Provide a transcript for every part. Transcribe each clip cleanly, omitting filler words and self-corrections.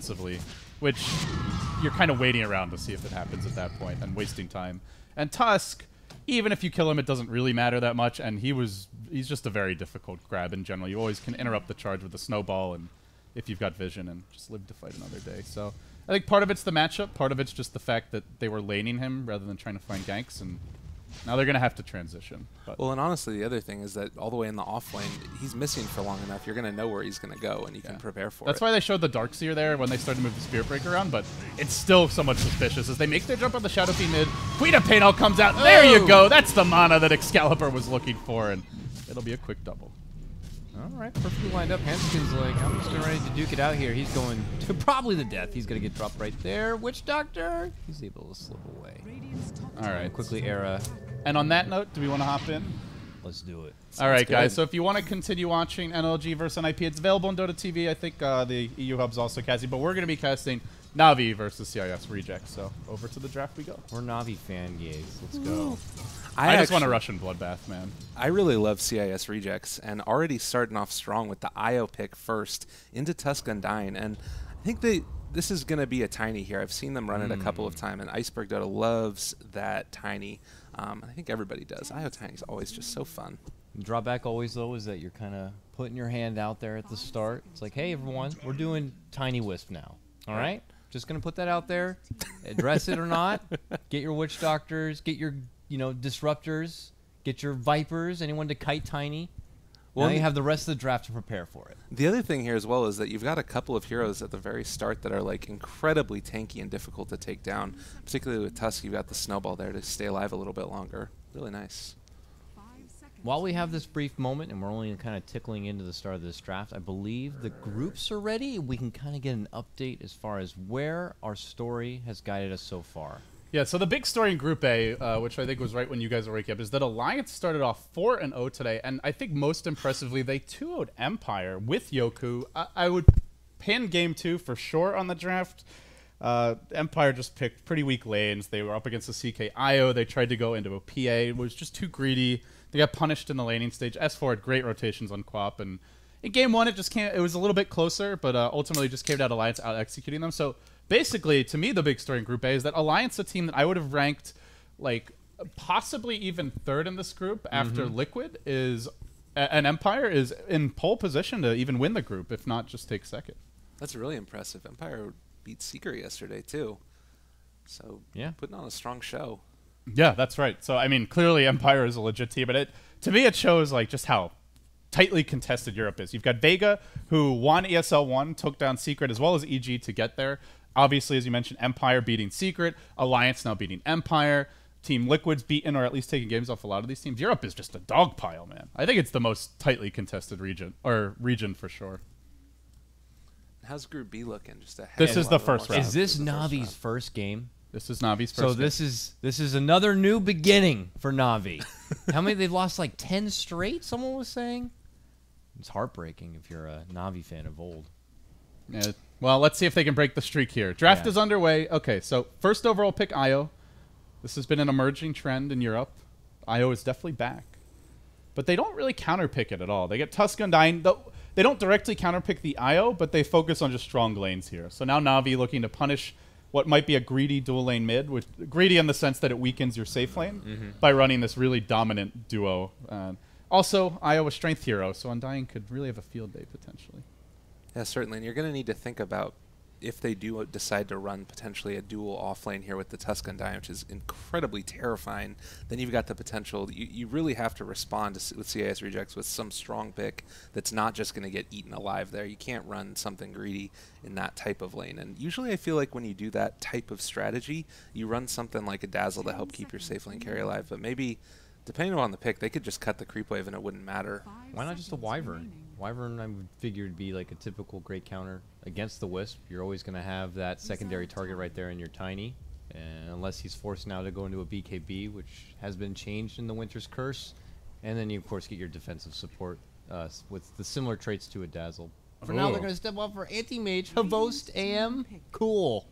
offensively, which you're kind of waiting around to see if it happens at that point and wasting time. And Tusk, even if you kill him, it doesn't really matter that much, and he's just a very difficult grab in general. You always can interrupt the charge with a snowball, and if you've got vision, and just live to fight another day. So I think part of it's the matchup, part of it's just the fact that they were laning him rather than trying to find ganks, and now they're going to have to transition. But well, and honestly, the other thing is that all the way in the off lane, he's missing for long enough. You're going to know where he's going to go, and you can prepare for it. That's why they showed the Darkseer there when they started to move the Spirit Breaker around, but it's still somewhat suspicious as they make their jump on the Shadow Fiend mid. Queen of Pain all comes out. There you go. That's the mana that Excalibur was looking for, and it'll be a quick double. All right, perfectly lined up. Hanskin's like, I'm just ready to duke it out here. He's going to probably the death. He's going to get dropped right there. Witch Doctor. He's able to slip away. All right. Quickly, Era. And on that note, do we want to hop in? Let's do it. All right, guys. So if you want to continue watching NLG versus NIP, it's available on Dota TV. I think the EU Hub's also casting, but we're going to be casting Na'Vi versus CIS Rejects. So over to the draft we go. We're Na'Vi fan gays. Let's go. I just want a Russian bloodbath, man. I really love CIS Rejects, and already starting off strong with the IO pick first into Tusk Undying. And I think this is going to be a Tiny here. I've seen them run it a couple of times, and Iceberg Dota loves that Tiny. I think everybody does. IO Tiny is always just so fun. Drawback always, though, is that you're kind of putting your hand out there at the start. It's like, hey, everyone, we're doing Tiny Wisp now. All right? Just going to put that out there. Address it or not. Get your Witch Doctors. Get your, Disruptors. Get your Vipers. Anyone to kite Tiny. Well, now you have the rest of the draft to prepare for it. The other thing here as well is that you've got a couple of heroes at the very start that are like incredibly tanky and difficult to take down. Particularly with Tusk, you've got the Snowball there to stay alive a little bit longer. Really nice. While we have this brief moment, and we're only kind of tickling into the start of this draft, I believe the groups are ready. We can kind of get an update as far as where our story has guided us so far. Yeah, so the big story in Group A, which I think was right when you guys were waking up, is that Alliance started off 4-0 today, and I think most impressively, they 2-0'd Empire with Yoku. I would pin Game 2 for sure on the draft. Empire just picked pretty weak lanes. They were up against the CK IO. They tried to go into a PA. It was just too greedy. They got punished in the laning stage. S4 had great rotations on Quap, and in Game 1, it was a little bit closer, but ultimately just came down to Alliance out-executing them. So basically, to me, the big story in Group A is that Alliance, a team that I would have ranked like possibly even third in this group after Liquid, is an Empire is in pole position to even win the group, if not just take second. That's really impressive. Empire beat Seeker yesterday, too. So, yeah, putting on a strong show. Yeah, that's right. So, I mean, clearly Empire is a legit team, but to me, it shows like just how tightly contested Europe is. You've got Vega, who won ESL 1, took down Secret, as well as EG to get there. Obviously, as you mentioned, Empire beating Secret, Alliance now beating Empire, Team Liquid's beaten or at least taking games off a lot of these teams. Europe is just a dog pile, man. I think it's the most tightly contested region for sure. How's Group B looking? This is the first round. Is this Navi's first game? This is Navi's first game. So this is another new beginning for Navi. How many? They've lost like 10 straight, someone was saying? It's heartbreaking if you're a Navi fan of old. Yeah. Well, let's see if they can break the streak here. Draft is underway. Okay, so first overall pick, IO. This has been an emerging trend in Europe. IO is definitely back. But they don't really counterpick it at all. They get Tusk Undying. They don't directly counterpick the IO, but they focus on just strong lanes here. So now Navi looking to punish what might be a greedy dual lane mid, greedy in the sense that it weakens your safe lane by running this really dominant duo. Also, IO a strength hero, so Undying could really have a field day potentially. Yeah, certainly. And you're going to need to think about if they do decide to run potentially a dual offlane here with the Tusk Undying, which is incredibly terrifying, then you've got the potential. You really have to respond with CIS Rejects with some strong pick that's not just going to get eaten alive there. You can't run something greedy in that type of lane. And usually I feel like when you do that type of strategy, you run something like a Dazzle to help keep your safe lane carry alive. But maybe, depending on the pick, they could just cut the creep wave and it wouldn't matter. Why not just a Wyvern? Wyvern, I would figure, would be like a typical great counter against the Wisp. You're always going to have that secondary target right there in your Tiny. And unless he's forced now to go into a BKB, which has been changed in the Winter's Curse. And then you, of course, get your defensive support with the similar traits to a Dazzle. For now, they're going to step up for Anti-Mage. Havost AM. Cool.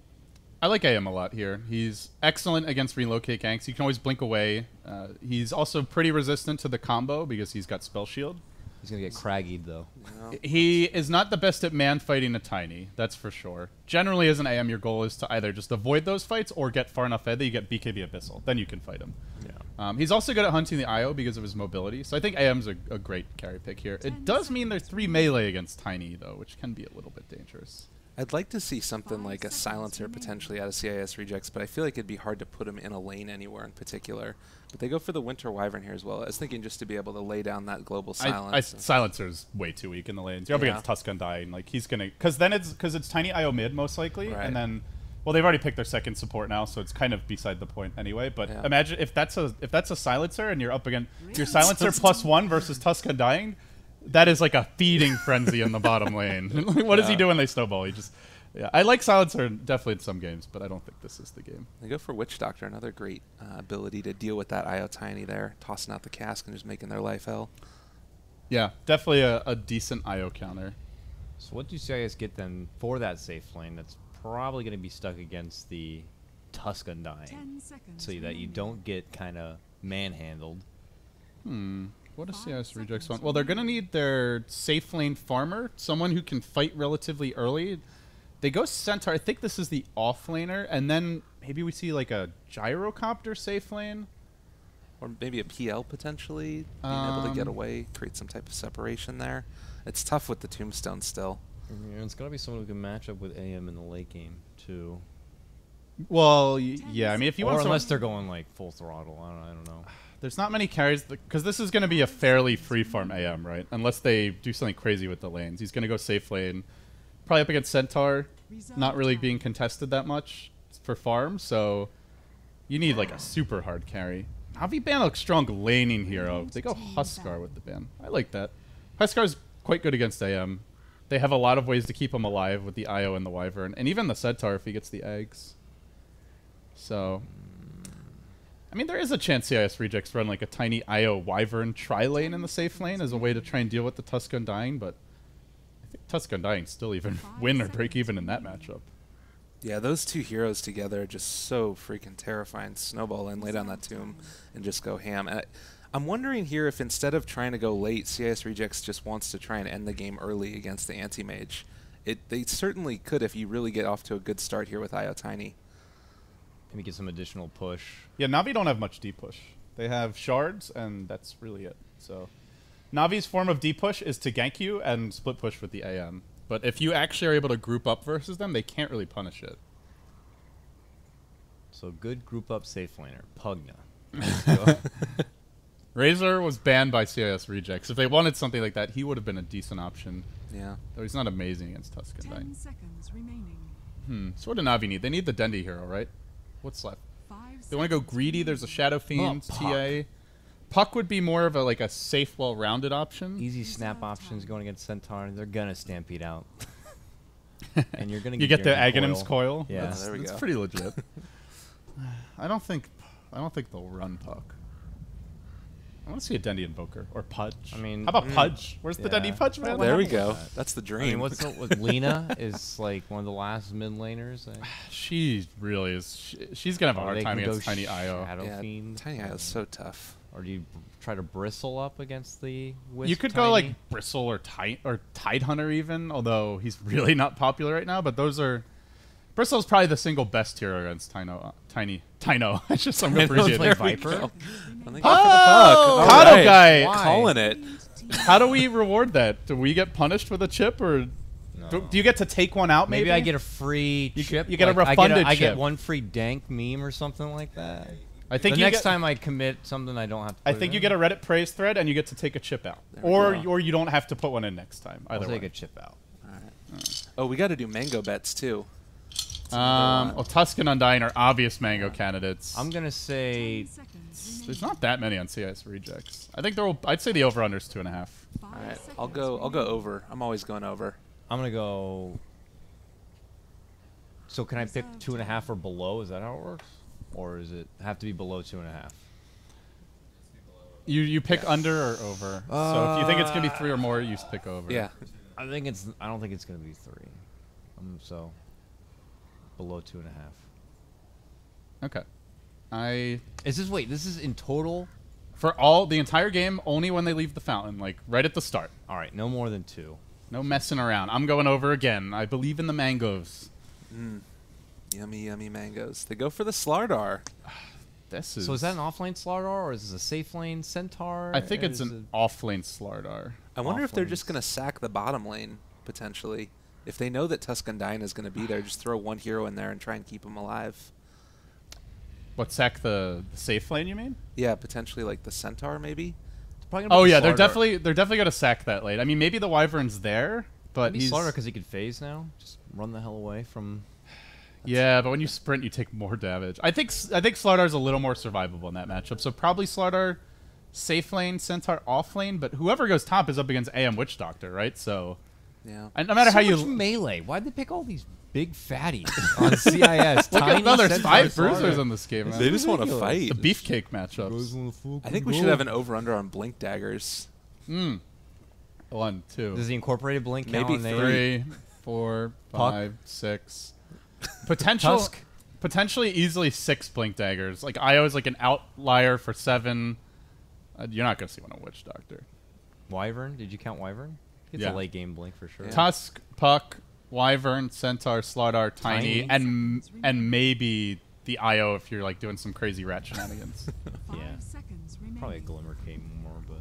I like AM a lot here. He's excellent against relocate ganks. You can always blink away. He's also pretty resistant to the combo because he's got Spell Shield. He's gonna get craggied though. He is not the best at man fighting a tiny, that's for sure. Generally, as an AM, your goal is to either just avoid those fights or get far enough ahead that you get BKB Abyssal. Then you can fight him. Yeah. He's also good at hunting the IO because of his mobility, so I think AM's a great carry pick here. It does mean there's 3 melee against tiny, though, which can be a little bit dangerous. I'd like to see something like a silencer potentially out of CIS rejects, but I feel like it'd be hard to put him in a lane anywhere in particular. But they go for the Winter Wyvern here as well. I was thinking just to be able to lay down that global silence. Silencer's way too weak in the lanes. You're up against Tusk Undying. Like, he's going to... Because then it's tiny IO mid, most likely. Right. And then... Well, they've already picked their second support now, so it's kind of beside the point anyway. But imagine if that's a silencer and you're up against... Your silencer +1 versus Tusk Undying... That is like a feeding frenzy in the bottom lane. What does he do when they snowball? He just... Yeah, I like Silencer definitely in some games, but I don't think this is the game. They go for Witch Doctor, another great ability to deal with that IO Tiny there, tossing out the cask and just making their life hell. Yeah, definitely a decent IO counter. So what do CIS get then for that safe lane that's probably going to be stuck against the Tusk Undying, so that you don't get kind of manhandled? What does CIS Rejects want? Well, they're going to need their safe lane farmer, someone who can fight relatively early. They go Centaur. I think this is the offlaner, and then maybe we see like a Gyrocopter safe lane. Or maybe a PL potentially, being able to get away, create some type of separation there. It's tough with the Tombstone still. Yeah, it's got to be someone who can match up with AM in the late game, too. Well, yeah, I mean, if you want unless they're going like full throttle, I don't know. There's not many carries, because this is going to be a fairly free-farm AM, right? Unless they do something crazy with the lanes. He's going to go safe lane. Probably up against Centaur, not really being contested that much for farm, so you need like a super hard carry. Navi ban looks strong laning hero. They go Huskar with the ban. I like that. Huskar's quite good against AM. They have a lot of ways to keep him alive with the IO and the Wyvern, and even the Centaur if he gets the eggs. So, I mean, there is a chance CIS Rejects run like a tiny IO Wyvern tri-lane in the safe lane as a way to try and deal with the Tusk Undying, but I think Tusk Undying still even win or break even in that matchup. Yeah, those two heroes together are just so freaking terrifying. Snowball in, lay down that tomb, and just go ham. And I'm wondering here if instead of trying to go late, CIS Rejects just wants to try and end the game early against the Anti-Mage. They certainly could if you really get off to a good start here with IO Tiny. Maybe get some additional push. Yeah, Navi don't have much D-push. They have shards, and that's really it. So, Navi's form of D-push is to gank you and split push with the AM. But if you actually are able to group up versus them, they can't really punish it. So good group up safe laner, Pugna. Razor was banned by CIS Rejects. If they wanted something like that, he would have been a decent option. Yeah. Though he's not amazing against Tusk Undying. 10 seconds remaining. So what do Navi need? They need the Dendy hero, right? What's left? They want to go greedy. There's a Shadow Fiend, TA. Puck would be more of a safe, well-rounded option. Easy snap options going against Centaur. They're gonna stampede out. And you're gonna you get the Aghanim's coil. Yeah, that's, there we that's go. pretty legit. I don't think they'll run Puck. I want to see a Dendy Invoker or Pudge. I mean, how about Pudge? Where's the Dendy Pudge, man? There we go. That's the dream. I mean, what's with Lena is like one of the last mid laners. She really is. She's gonna have a hard time against Tiny IO. Shadow Yeah, Fiend. Tiny IO is so tough. Or do you try to bristle up against the Wisp? You could go like Bristle or Tide Hunter even, although he's really not popular right now. But those are Bristle's probably the single best hero against Tiny. It's just some appreciated like Viper. Oh, Kotl Kotl guy calling it. How do we reward that? Do we get punished with a chip, or do you get to take one out? Maybe I get a free chip. You get a refunded I chip. get one free dank meme or something like that. I think the next time I commit something, I don't have to. I think you get a Reddit praise thread and you get to take a chip out, or you don't have to put one in next time. Either I'll take way. a chip out. All right. Oh, we got to do mango bets too. Tusk and Undying are obvious mango candidates. I'm gonna say there's not that many on CIS Rejects. I think I'd say the over/under is 2.5. All right, I'll go over. I'm always going over. I'm gonna go. So can I pick 2.5 or below? Is that how it works, or does it have to be below 2.5? You pick under or over. So if you think it's gonna be 3 or more, you pick over. Yeah. I don't think it's gonna be 3. So below 2.5. Okay. This is in total For the entire game, only when they leave the fountain, like right at the start. All right, no more than 2. No messing around. I'm going over again. I believe in the mangoes. Yummy, yummy mangoes. They go for the Slardar. This is. So is that an off-lane Slardar, or is this a safe lane Centaur? I think or it's is an off-lane Slardar. I wonder if they're Offlanes. just going to sack the bottom lane, potentially. If they know that Tuscan is going to be there, just throw one hero in there and try and keep him alive. What, sack the safe lane, you mean? Yeah, potentially like the Centaur, maybe? It's probably gonna Oh be yeah, they're Slardar. definitely gonna sack that lane. I mean, maybe the Wyvern's there, but Maybe he's Slardar because he could phase now. Just run the hell away from. yeah. But when you sprint, you take more damage. I think Slardar's a little more survivable in that matchup. So probably Slardar, safe lane, Centaur off lane. But whoever goes top is up against AM Witch Doctor, right? So Yeah. and no matter so how you much melee. Why'd they pick all these big fatties on CIS? look Tiny at no, there's Centaur 5 bruisers Slardar. in this game. Man. They just want to ridiculous. fight. The beefcake matchups. I think we should have an over-under on Blink Daggers. 1, 2, Does the incorporated blink count Maybe on the 3, 4, 5, 6. Tusk? Potentially easily 6 blink daggers. Like IO is like an outlier for 7. You're not gonna see one on Witch Doctor. Wyvern? Did you count Wyvern? It's Yeah. a late game blink for sure. Yeah. Tusk, Puck, Wyvern, Centaur, Slardar, Tiny, Tiny. and maybe the IO if you're like doing some crazy rat shenanigans. 5 Yeah. seconds remaining. Probably a Glimmer came more, but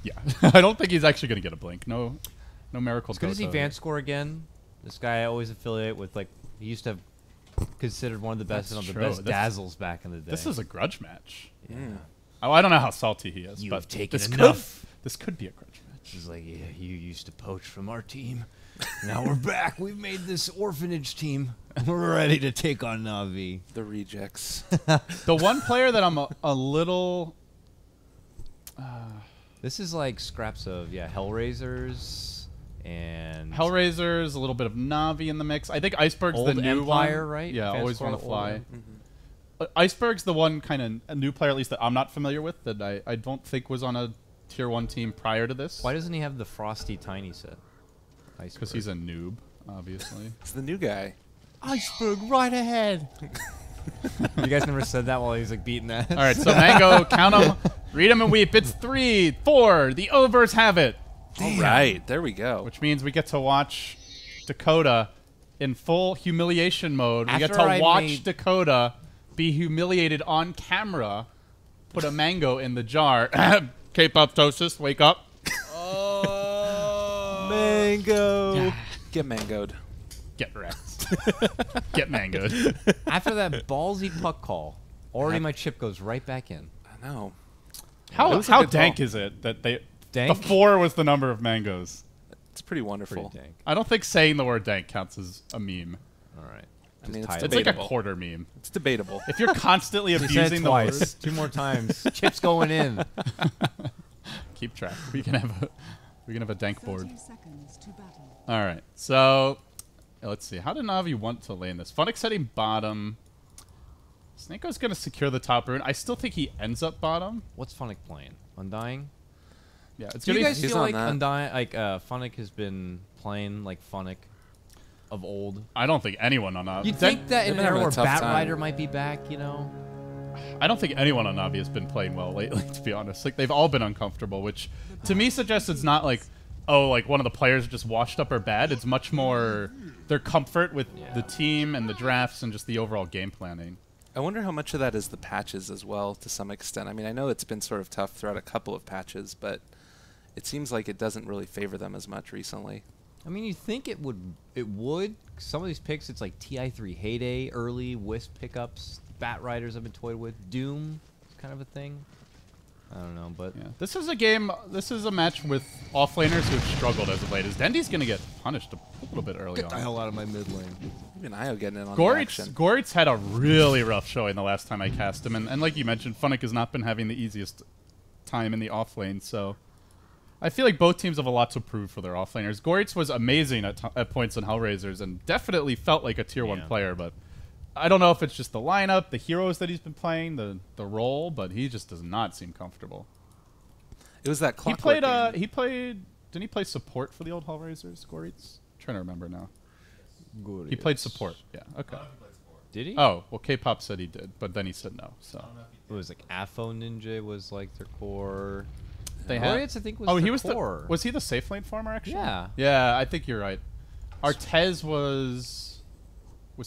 Yeah, I don't think he's actually gonna get a blink. No miracle. it's good to see Dota. Vance score again. This guy I always affiliate with. Like he used to have considered one of the best That's and of the true. best This- dazzles back in the day. This is a grudge match. yeah. Oh, I don't know how salty he is, You but have taken this enough. this could be a grudge match. He's like, yeah, you used to poach from our team. Now we're back. We've made this orphanage team. We're ready to take on Na'Vi. The rejects. The one player that I'm a little This is like scraps of Hellraisers and Hellraisers, a little bit of Na'Vi in the mix. I think Iceberg's Old the new Empire, one. right? Yeah, Fans always call want it to Old fly. Empire. Iceberg's the one kind of a new player, at least that I'm not familiar with, that I don't think was on a tier 1 team prior to this. Why doesn't he have the Frosty Tiny set? Because he's a noob, obviously. It's the new guy. Iceberg right ahead. You guys never said that while he was like beating that. All right, so Mango, count them, read them, and weep. It's 3, 4. The overs have it, All right, there we go. which means we get to watch Dakota in full humiliation mode. We get After to I watch made- Dakota be humiliated on camera. Put a mango in the jar. K-pop-tosis, wake up. Mango. Get mangoed. Get wrecked. Get mangoed. After that ballsy puck call, already my chip goes right back in. I know. How It was a how good dank call. is it that they Dank? the 4 was the number of mangoes? It's pretty wonderful. Pretty dank. I don't think saying the word dank counts as a meme. All right. I mean, it's tied. It's like a debatable. quarter meme. It's debatable. If you're constantly He said it abusing the twice. word, 2 more times. Chips going in. keep track. We can have a dank board. 30 seconds to battle. All right. So let's see. How did Na'Vi want to lane this? Funnick's heading bottom. Snakeo's gonna secure the top rune. I still think he ends up bottom. What's Funnick playing? Undying? Yeah, it's Do gonna you be. guys He's feel on like that. Undying, like Funnick has been playing like Funnick of old? I don't think anyone on Na'Vi. You'd think that they've in been an era having a where tough Bat time. Rider might be back, you know? I don't think anyone on Na'Vi has been playing well lately, to be honest. Like, they've all been uncomfortable, which to me suggests it's not like, oh, like one of the players just washed up or bad. It's much more their comfort with the team and the drafts and just the overall game planning. I wonder how much of that is the patches as well, to some extent. I mean, I know it's been sort of tough throughout a couple of patches, but it seems like it doesn't really favor them as much recently. I mean, you think it would. It would. Some of these picks, it's like TI3 Heyday, early Wisp pickups, Bat Riders I've been toyed with, Doom, kind of a thing. I don't know, but Yeah. This is a game, this is a match with offlaners who've struggled as of late. As Dendy's going to get punished a little bit early on. out of my mid lane. Even Io getting in on the action. Goritz had a really rough showing the last time I cast him. And like you mentioned, Funnick has not been having the easiest time in the offlane, so I feel like both teams have a lot to prove for their offlaners. Goritz was amazing at points in Hellraisers and definitely felt like a tier 1 Yeah. player, but I don't know if it's just the lineup, the heroes that he's been playing, the role, but he just does not seem comfortable. It was that He clockwork played, game. didn't he play support for the old Hellraisers, Goritz? I'm trying to remember now. Good. He played support, yeah, okay. Did he? Oh, well, K-pop said he did, but then he said no. So It was like Afo Ninja was like their core. they had. Glorious, I think, was Oh, their he was core. was he the safe lane farmer actually? Yeah. Yeah, I think you're right. Artez was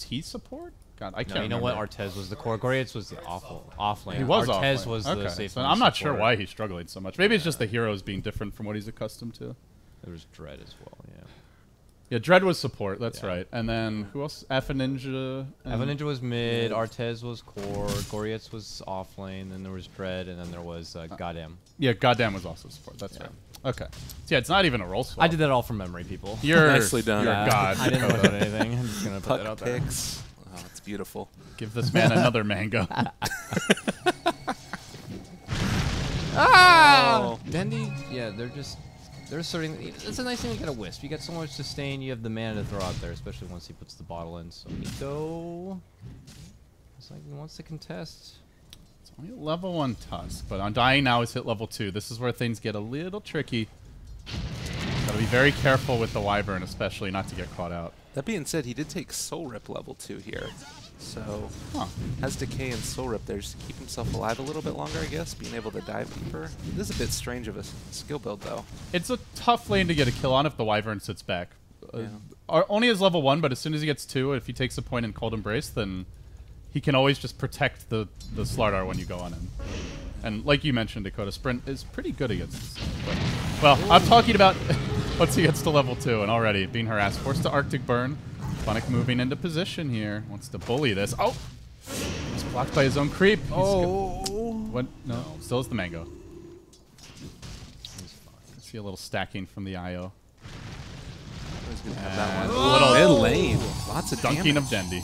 he support? God, I can't. No, you know what? remember. Artez was the core. Glorious was the off lane. He was Artez off-lane. was okay. the safe So lane I'm not sure support. why he's struggling so much. Maybe it's just the heroes being different from what he's accustomed to. There was Dread as well. Yeah. Yeah, Dread was support. That's Yeah. right. And then who else? Alpha Ninja. Ava Ninja was mid. Yeah. Artez was core. Glorious was off lane. Then there was Dread, and then there was Goddamn. Yeah, Goddamn was also support. That's Yeah. right. Okay. So yeah, it's not even a roll swap. I did that all from memory, people. You're Nicely done. You're Yeah, God. I didn't put anything. I'm just gonna put Puck that out there. picks. Oh, it's beautiful. Give this man another mango. Oh. Dendy, yeah, they're asserting. It's a nice thing to get a wisp. You get so much sustain. You have the mana to throw out there, especially once he puts the bottle in. So Nico, it's like he wants to contest. It's only a level 1 Tusk, but Undying now is hit level 2. This is where things get a little tricky. Gotta be very careful with the Wyvern, especially not to get caught out. That being said, he did take Soul Rip level 2 here. So Huh. has Decay and Soul Rip there just to keep himself alive a little bit longer, I guess, being able to dive deeper. It is a bit strange of a skill build, though. It's a tough lane to get a kill on if the Wyvern sits back. Yeah. Only is level 1, but as soon as he gets 2, if he takes a point in Cold Embrace, then he can always just protect the Slardar when you go on him. And like you mentioned, Dakota, Sprint is pretty good against this. But, well, I'm talking about once he gets to level 2 and already being harassed. Forced to Arctic Burn. Funnick moving into position here. Wants to bully this. Oh! He's blocked by his own creep. He's what? No, still is the mango. See a little stacking from the IO. He's gonna have that one. Little Mid lane. Lots of dunking damage. of Dendy.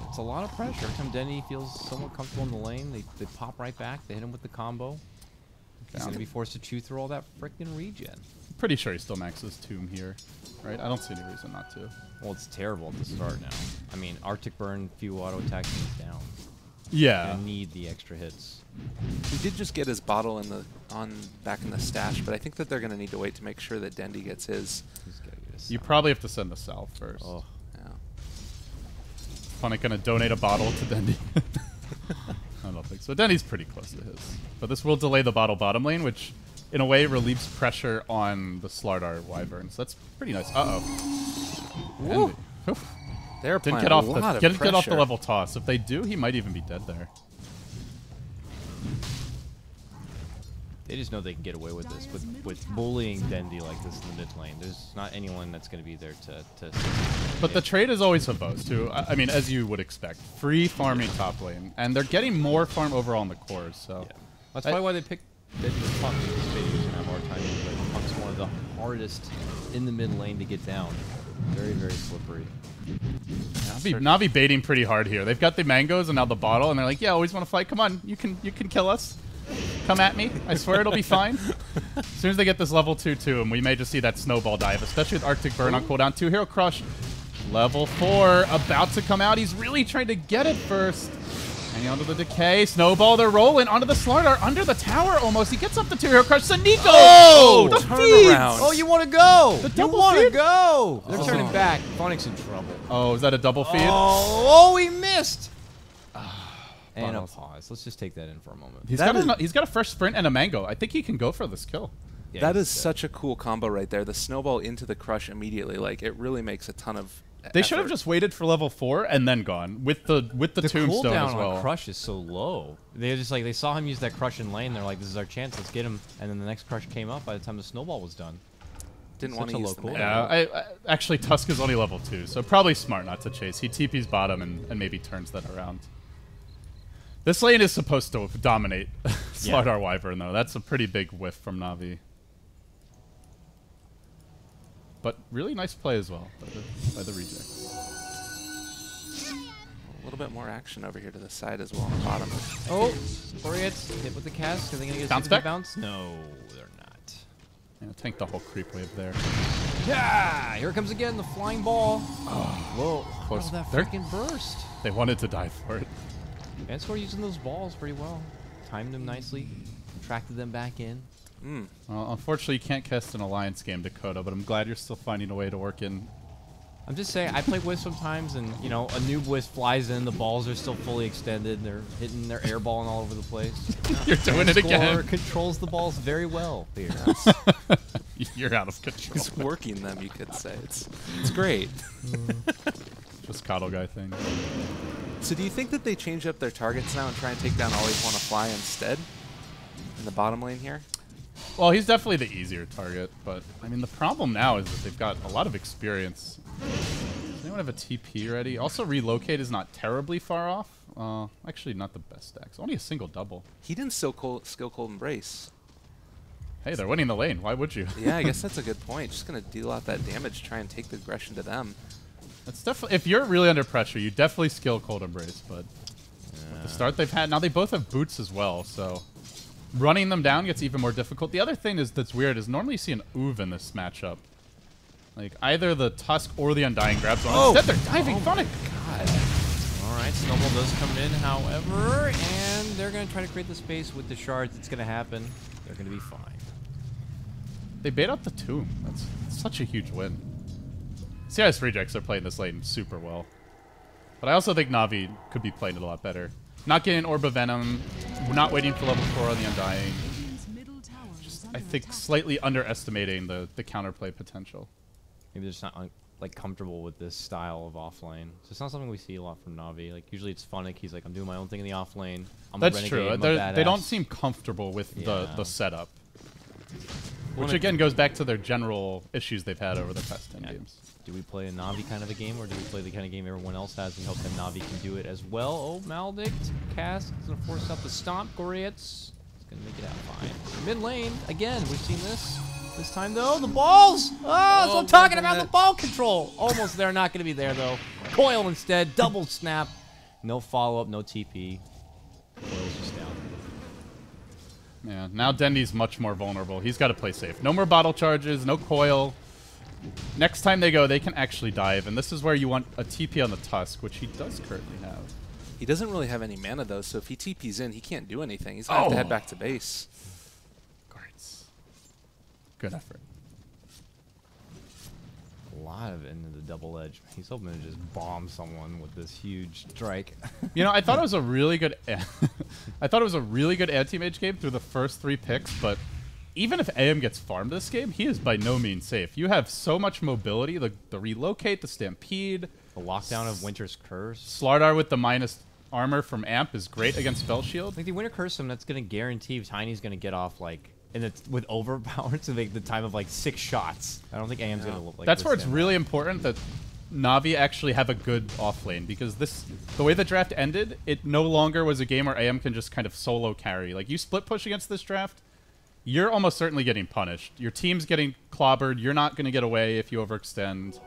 It's a lot of pressure. Every time Denny feels somewhat comfortable in the lane, they pop right back. They hit him with the combo. He's gonna be forced to chew through all that frickin' regen. Pretty sure he still maxes Tomb here, right? I don't see any reason not to. Well, it's terrible at the start now. I mean, Arctic Burn, few auto attacks, and he's down. Yeah. Gonna need the extra hits. He did just get his bottle in the back in the stash, but I think that they're going to need to wait to make sure that Dendy gets his. He's gotta get his You sound. probably have to send the south first. Oh, Yeah. Funnick gonna donate a bottle to Dendy. I don't think so. Dendy's pretty close to his. But this will delay the bottle bottom lane, which in a way relieves pressure on the Slardar Wyvern. So that's pretty nice. Uh-oh. Woo. Dendy. They're Didn't applying get a off lot the of get off the pressure. level toss. If they do, he might even be dead there. they just know they can get away with this with bullying Dendy like this in the mid lane. There's not anyone that's gonna be there to But the trade is always Havos too. I mean, as you would expect, free farming top lane, and they're getting more farm overall in the cores. So yeah. That's probably why they picked Dendy to Punk, because maybe he's gonna have more time. But Punk's one of the hardest in the mid lane to get down. Very, very slippery. Navi baiting pretty hard here. They've got the mangoes and now the bottle, and they're like, "Yeah, always want to fight. Come on, you can kill us. Come at me. I swear it'll be fine." As soon as they get this level 2 and we may just see that snowball dive, especially with Arctic Burn on cooldown. 2 Hero Crush. Level 4 about to come out. He's really trying to get it first. Hanging onto the decay. Snowball, they're rolling onto the Slardar, under the tower almost. He gets up to 2 Hero Crush. Sanico! Oh, the turn feeds! around. Oh, you want to go? The You double want to feed? go? They're Oh. turning back. Funnick's in trouble. Oh, is that a double feed? Oh, he missed. And a Bottles. pause. Let's just take that in for a moment. He's got a fresh sprint and a mango. I think he can go for this kill. Yeah, That he's is dead. such a cool combo right there. The snowball into the crush immediately. Like, it really makes a ton of They should have effort. just waited for level 4 and then gone with the tombstone cooldown as well. on Crush is so low. They just like they saw him use that Crush in lane. They're like, "This is our chance. Let's get him." And then the next Crush came up by the time the snowball was done. Didn't Such want a to low use the cooldown. mana. Yeah, actually Tusk is only level 2, so probably smart not to chase. He TP's bottom and maybe turns that around. This lane is supposed to dominate Slardar Wyvern though. That's a pretty big whiff from Navi. But really nice play as well by the reject. A little bit more action over here to the side as well on the bottom. Oh, Oriets hit with the cast. Are they gonna get a Bounce 60 back? bounce? No, they're not. Yeah, tank the whole creep wave there. Yeah, here it comes again, the flying ball. Whoa, Close. oh, that They're- freaking burst. They wanted to die for it. Vanscore using those balls pretty well. Timed them nicely. Attracted them back in. Well, unfortunately, you can't cast an alliance game, Dakota, but I'm glad you're still finding a way to work in I'm just saying, I play Wisp sometimes, and you know, a noob Wisp flies in, the balls are still fully extended, they're hitting their airballing all over the place. You're doing it again. Controls the balls very well here. You're out of control. He's working them, you could say. It's great. Just Kotl guy thing. So do you think that they change up their targets now and try and take down Always Wanna Fly instead? In the bottom lane here? Well, he's definitely the easier target, but I mean the problem now is that they've got a lot of experience. Does anyone have a TP ready? Also, relocate is not terribly far off. Actually, not the best stacks. Only a single double. He didn't skill cold embrace. Hey, they're winning the lane. Why would you? Yeah, I guess that's a good point. Just gonna deal out that damage, try and take the aggression to them. That's definitely. If you're really under pressure, you definitely skill cold embrace. But at the start they've had, now they both have boots as well, so running them down gets even more difficult. The other thing is that's weird is normally you see an Uv in this matchup. Like either the Tusk or the Undying grabs one. Oh. Instead they're diving Funnick. God. All right, Snowball does come in, however, and they're going to try to create the space with the shards. It's going to happen. They're going to be fine. They bait out the tomb. That's such a huge win. CIS Rejects are playing this lane super well. But I also think Na'Vi could be playing it a lot better. Not getting Orb of Venom, not waiting for level 4 on the Undying. Just, I think, slightly underestimating the counterplay potential. Maybe they're just not like comfortable with this style of offlane. So it's not something we see a lot from Na'Vi. Like usually it's Funnick. He's like, I'm doing my own thing in the offlane. That's true. They don't seem comfortable with the setup. Which again goes back to their general issues they've had over the past 10 games. Do we play a Na'Vi kind of a game, or do we play the kind of game everyone else has and hope that Na'Vi can do it as well? Oh, Maledict. Cast is going to force out the Stomp. Gorietz is going to make it out fine. Mid lane, again, we've seen this. This time, though, the balls! Oh, that's what I'm talking about, the ball control! Almost there, not going to be there, though. Coil instead, double snap. No follow-up, no TP. Coil's just down. Yeah, now Dendy's much more vulnerable. He's got to play safe. No more bottle charges, no coil. Next time they go, they can actually dive, and this is where you want a TP on the Tusk, which he does currently have. He doesn't really have any mana, though, so if he TP's in, he can't do anything. He's going to have to head back to base. Great. Good effort. A lot of it into the double edge. He's hoping to just bomb someone with this huge strike. You know, I thought it was a really good anti-mage game through the first 3 picks, but even if AM gets farmed this game, he is by no means safe. You have so much mobility, the relocate, the stampede. The lockdown of Winter's Curse. Slardar with the minus armor from Amp is great against Spell Shield. Like the Winter Curse him, that's going to guarantee Tiny's going to get off like with overpower to make the time of like 6 shots. I don't think AM's going to look like that's where it's really important that Na'Vi actually have a good offlane, because the way the draft ended, it no longer was a game where AM can just kind of solo carry. Like you split push against this draft, you're almost certainly getting punished. Your team's getting clobbered. You're not going to get away if you overextend.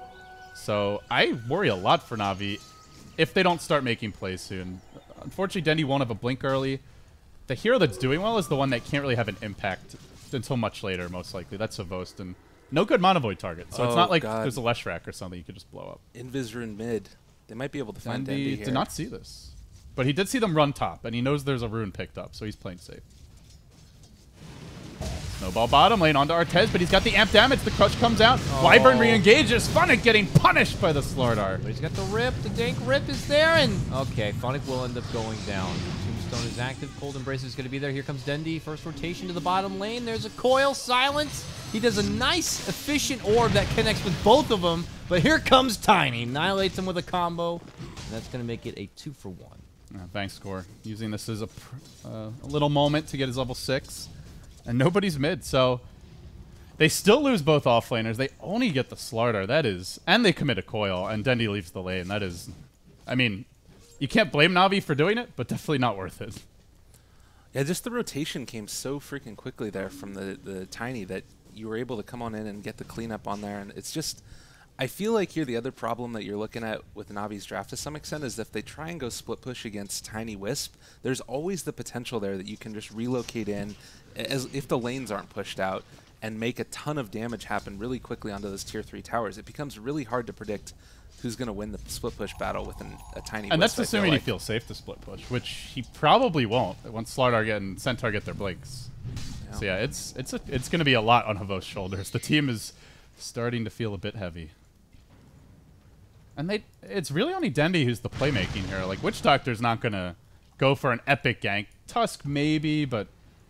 So I worry a lot for Na'Vi if they don't start making plays soon. Unfortunately, Dendy won't have a blink early. The hero that's doing well is the one that can't really have an impact until much later, most likely. That's Savost, and no good Mana Void target. So it's not like there's a Leshrac or something you could just blow up. Invis Rune mid. They might be able to find Dendy here. Did not see this. But he did see them run top, and he knows there's a rune picked up, so he's playing safe. Snowball bottom lane onto Artez, but he's got the amp damage. The crush comes out. Oh. Wyvern re-engages. Funnick getting punished by the Slardar. But he's got the rip. The dank rip is there, and okay, Funnick will end up going down. Tombstone is active. Cold Embrace is going to be there. Here comes Dendy. First rotation to the bottom lane. There's a coil. Silence. He does a nice, efficient orb that connects with both of them. But here comes Tiny. Annihilates him with a combo. And that's going to make it a 2-for-1. Bank score. Using this as a little moment to get his level 6. And nobody's mid, so they still lose both offlaners. They only get the Slardar. That is, and they commit a coil, and Dendy leaves the lane. That is, I mean, you can't blame Na'Vi for doing it, but definitely not worth it. Yeah, just the rotation came so freaking quickly there from the Tiny that you were able to come on in and get the cleanup on there, and it's just, I feel like here the other problem that you're looking at with Na'Vi's draft to some extent is if they try and go split push against Tiny Wisp, there's always the potential there that you can just relocate in as if the lanes aren't pushed out and make a ton of damage happen really quickly onto those tier 3 towers. It becomes really hard to predict who's going to win the split push battle with a Tiny Wisp. And that's assuming he feels safe to split push, which he probably won't once Slardar and Centaur get their blinks. Yeah. So yeah, it's going to be a lot on Havos's shoulders. The team is starting to feel a bit heavy. And it's really only Dendy who's the playmaking here. Like, Witch Doctor's not going to go for an epic gank. Tusk maybe, but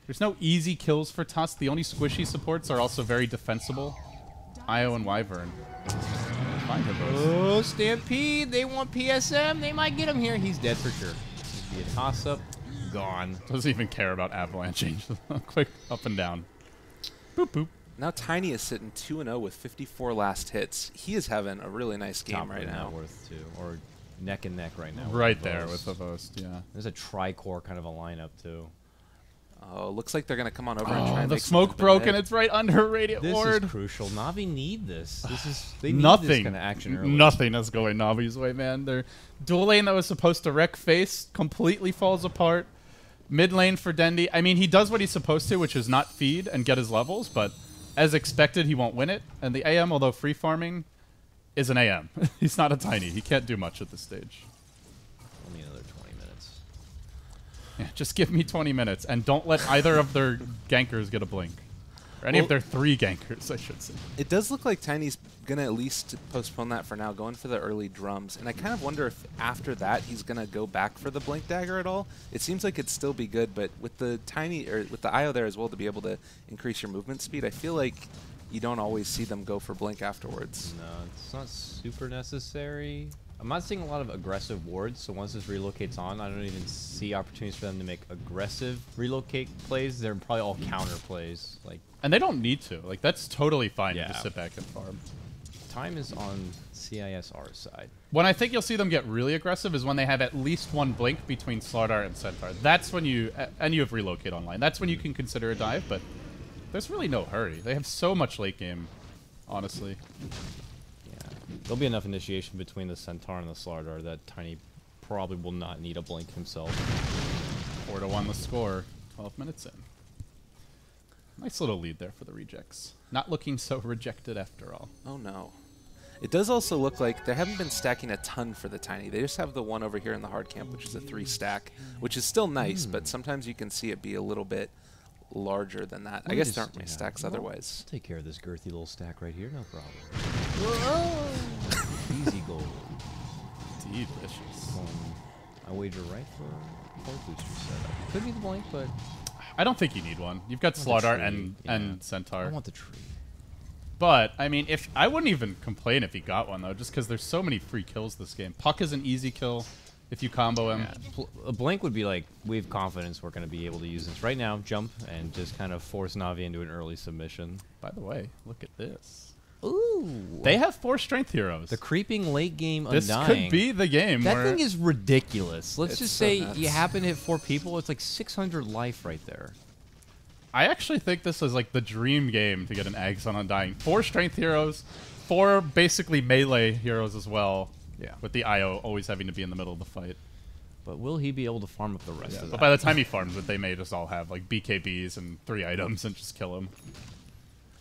there's no easy kills for Tusk. The only squishy supports are also very defensible. Io and Wyvern. Find her both. Oh, Stampede. They want PSM. They might get him here. He's dead for sure. Be a toss-up. Gone. Doesn't even care about avalanche. Quick up and down. Boop, boop. Now Tiny is sitting 2-0 with 54 last hits. He is having a really nice game Top right now. net worth too, or neck and neck right now. Right there with the Vost, yeah. There's a tri-core kind of a lineup too. Oh, looks like they're going to come on over and try and the make smoke something of broken. it. It's right under Radiant This Ward. is crucial. Navi need this. They need Nothing. this kind of action early. Nothing is going Navi's way, man. Their dual lane that was supposed to wreck face completely falls apart. Mid lane for Dendy. I mean, he does what he's supposed to, which is not feed and get his levels, but as expected, he won't win it. And the AM, although free farming, is an AM. He's not a Tiny. He can't do much at this stage. Only another 20 minutes. Yeah, just give me 20 minutes, and don't let either of their gankers get a blink. Or any of their 3 gankers, I should say. It does look like Tiny's going to at least postpone that for now, going for the early drums. And I kind of wonder if after that he's going to go back for the Blink Dagger at all. It seems like it'd still be good, but with the Tiny, or with the IO there as well to be able to increase your movement speed, I feel like you don't always see them go for Blink afterwards. No, it's not super necessary. I'm not seeing a lot of aggressive wards, so once this relocates on, I don't even see opportunities for them to make aggressive relocate plays. They're probably all counter plays. And they don't need to. Like, that's totally fine to Yeah. just sit back and farm. Time is on CISR's side. When I think you'll see them get really aggressive is when they have at least 1 blink between Slardar and Centaur. That's when you... And you have relocate online. That's when you can consider a dive, but there's really no hurry. They have so much late game, honestly. Yeah, there'll be enough initiation between the Centaur and the Slardar that Tiny probably will not need a blink himself. 4-1 the score. 12 minutes in. Nice little lead there for the rejects. Not looking so rejected after all. Oh no. It does also look like they haven't been stacking a ton for the Tiny. They just have the one over here in the hard camp, which is a 3 stack, which is still nice, but sometimes you can see it be a little bit larger than that. I guess there aren't many stacks otherwise. I'll take care of this girthy little stack right here, no problem. Easy goal. Delicious. I wager right for Port Booster setup. Could be the blink, but I don't think you need one. You've got I want the Slardar tree, and Centaur. I want the tree. But, I mean, if I wouldn't even complain if he got one, though, just because there's so many free kills this game. Puck is an easy kill if you combo him. Yeah. A blink would be like, we have confidence we're going to be able to use this right now, jump, and just kind of force Navi into an early submission. By the way, look at this. Ooh. They have 4 strength heroes. The creeping late game This Undying. could be the game That where thing is ridiculous. Let's It's just so say nuts. you happen to hit 4 people, it's like 600 life right there. I actually think this is like the dream game to get an Ags on Undying. 4 strength heroes, 4 basically melee heroes as well. Yeah. With the IO always having to be in the middle of the fight. But will he be able to farm up the rest of that? But by the time he farms it, they may just all have like BKBs and 3 items and just kill him.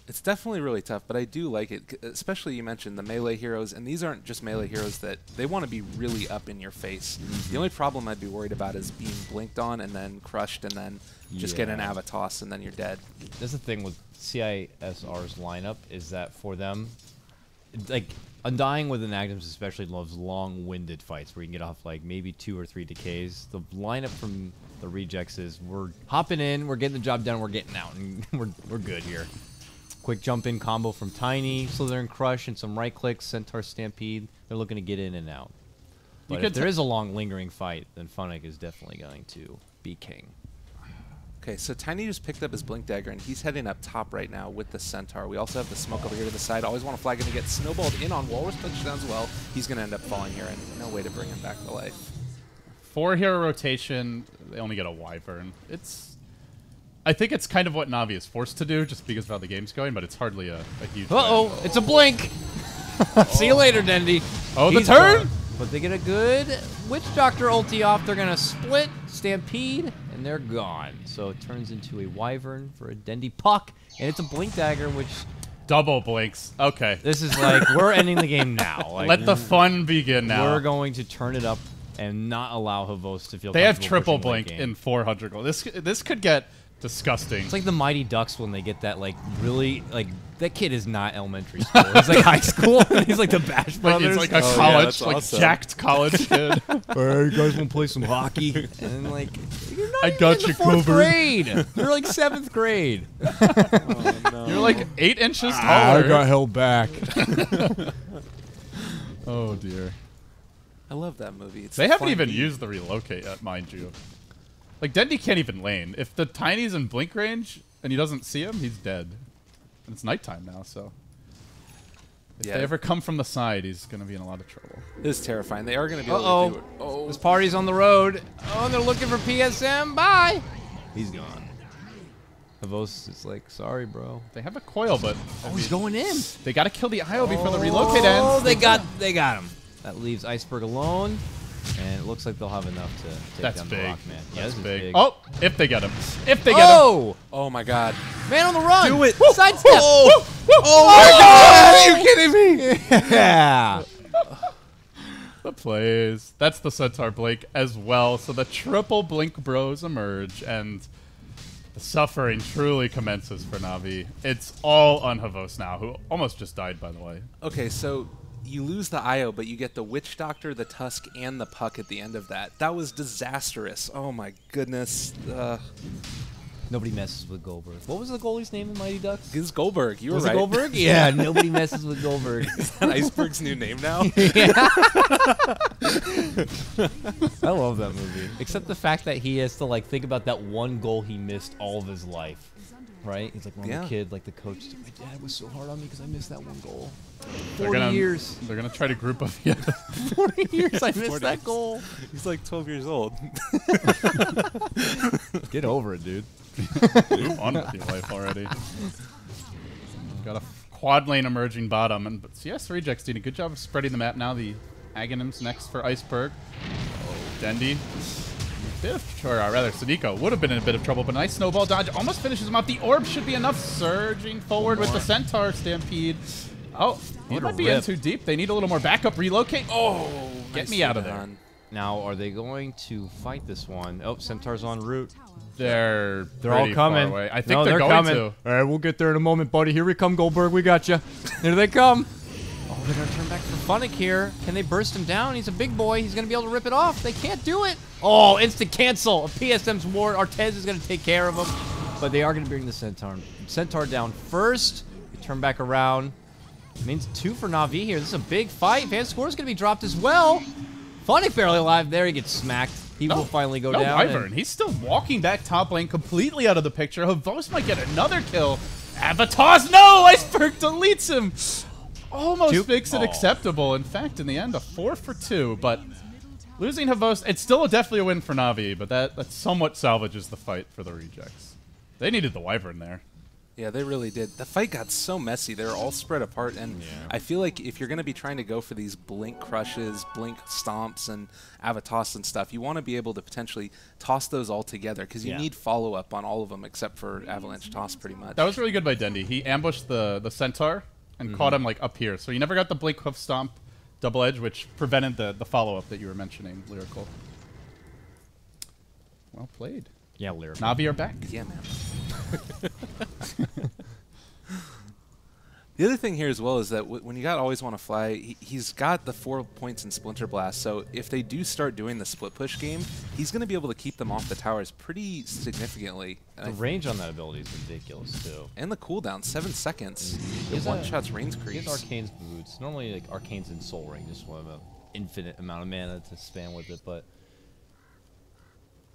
It's definitely really tough, but I do like it, especially you mentioned the melee heroes, and these aren't just melee heroes that they want to be really up in your face. The only problem I'd be worried about is being blinked on and then crushed and then just get an Yeah. Avatos and then you're dead. That's the thing with CISR's lineup is that for them, like Undying with Inactives especially loves long-winded fights where you can get off like maybe 2 or 3 decays. The lineup from the rejects is we're hopping in, we're getting the job done, we're getting out, and we're good here. Quick jump in combo from Tiny, Slytherin Crush, and some right clicks, Centaur Stampede. They're looking to get in and out. But if there is a long lingering fight, then Funnick is definitely going to be king. Okay, so Tiny just picked up his Blink Dagger, and he's heading up top right now with the Centaur. We also have the smoke over here to the side. Always want to flag him to get snowballed in on Walrus touchdown as well. He's going to end up falling here, and no way to bring him back to life. 4 hero rotation, they only get a Wyvern. I think it's kind of what Navi is forced to do just because of how the game's going, but it's hardly a huge Uh-oh, it's a blink! See you later, Dendy. Oh, the He's turn? gone. But they get a good Witch Doctor ulti off. They're going to split, Stampede, and they're gone. So it turns into a Wyvern for a Dendy Puck, and it's a Blink Dagger, which Double blinks. Okay. this is like, we're ending the game now. Like, Let the fun begin now. We're going to turn it up and not allow Havos to feel They have comfortable triple pushing late blink game. in 400 gold. This could get Disgusting. It's like the Mighty Ducks when they get that, like, really, like, that kid is not elementary school. He's like high school. He's like the Bash Brothers. He's like a Oh, yeah, college, that's like awesome. jacked college kid. Hey, you guys want to play some hockey? And then, like, you're not I even got in you the 4th covered. grade. You're like 7th grade. Oh, no. You're like 8 inches taller. held back. Oh dear. I love that movie. It's They the haven't flying even bee. used the relocate yet, mind you. Like, Dendy can't even lane. If the Tiny's in blink range and he doesn't see him, he's dead. And it's nighttime now, so... If Yeah. they ever come from the side, he's going to be in a lot of trouble. This is terrifying. They are going to be able Uh-oh. to do it. Oh, This party's on the road. Oh, and they're looking for PSM. Bye. He's gone. Havos is like, sorry, bro. They have a coil, but... Oh, he's going in. They got to kill the IO before the relocate ends. Oh, they got him. That leaves Iceberg alone, and it looks like they'll have enough to take That's down big. the Rockman. Yeah, That's this is big. big. Oh, if they get him. If they get him. Oh, oh my God. man on the run. Do it. Sidestep. Oh my God. Are you kidding me? Yeah. The plays. That's the Centaur Blink as well. So the triple Blink Bros emerge, and the suffering truly commences for Na'Vi. It's all on Havos now, who almost just died, by the way. Okay, so you lose the IO, but you get the Witch Doctor, the Tusk, and the Puck at the end of that. That was disastrous. Oh my goodness. Nobody messes with Goldberg. What was the goalie's name in Mighty Ducks? This is Goldberg. You were Was right. it Goldberg? Yeah, nobody messes with Goldberg. Is that Iceberg's new name now? I love that movie. Except the fact that he has to like think about that one goal he missed all of his life. Right? He's like, when I'm Yeah. a kid, like the coach, my dad was so hard on me because I missed that one goal. They're 40 gonna, years. They're going to try to group up yet. 40 years I missed 40 that years. goal. He's like 12 years old. Get over it, dude. Move on with your life already. Got a quad lane emerging bottom, and but CS Rejects doing a good job of spreading the map now. The Aghanim's next for Iceberg. Oh, Dendy. Or rather, Sadiko would have been in a bit of trouble, but a nice snowball dodge almost finishes him off. The orb should be enough. Surging forward with the Centaur Stampede. Oh, he What a might be in rip. too deep. They need a little more backup. Relocate. Oh, get me out of there. done. Now, are they going to fight this one? Oh, Centaur's en route. They're They're all pretty far coming. away. I think No, they're going coming. to. All right, we'll get there in a moment, buddy. Here we come, Goldberg. We got you. Here they come. Oh, they're going to turn back for Funnick here. Can they burst him down? He's a big boy. He's going to be able to rip it off. They can't do it. Oh, instant cancel. PSM's ward. Artez is going to take care of him. But they are going to bring the Centaur down first. They turn back around. Means 2 for Na'Vi here. This is a big fight. Van Score's going to be dropped as well. Funnick barely alive. There he gets smacked. He will finally go no down. Wyvern. He's still walking back top lane completely out of the picture. Havos might get another kill. Avatars, no! Iceberg deletes him. Almost Juke. makes it Oh. acceptable. In fact, in the end, a 4 for 2. But losing Havos, it's still definitely a win for Na'Vi, but that somewhat salvages the fight for the Rejects. They needed the Wyvern there. Yeah, they really did. The fight got so messy. They were all spread apart, and I feel like if you're going to be trying to go for these blink crushes, blink stomps, and avatos and stuff, you want to be able to potentially toss those all together because you need follow-up on all of them except for Avalanche Toss pretty much. That was really good by Dendy. He ambushed the Centaur and caught him like up here. So he never got the blink hoof stomp double edge, which prevented the follow-up that you were mentioning, Lyrical. Well played. Yeah, Lyrical. Na'Vi are back. Yeah, man. The other thing here as well is that when you got Always Want to Fly, he's got the 4 points in Splinter Blast, so if they do start doing the split push game, he's going to be able to keep them off the towers pretty significantly. The range on that ability is ridiculous, too. And the cooldown, 7 seconds. He The has one-shots range He crease. has Arcane's boots. Normally, like, Arcane's in Soul Ring, just want an infinite amount of mana to spam with it, but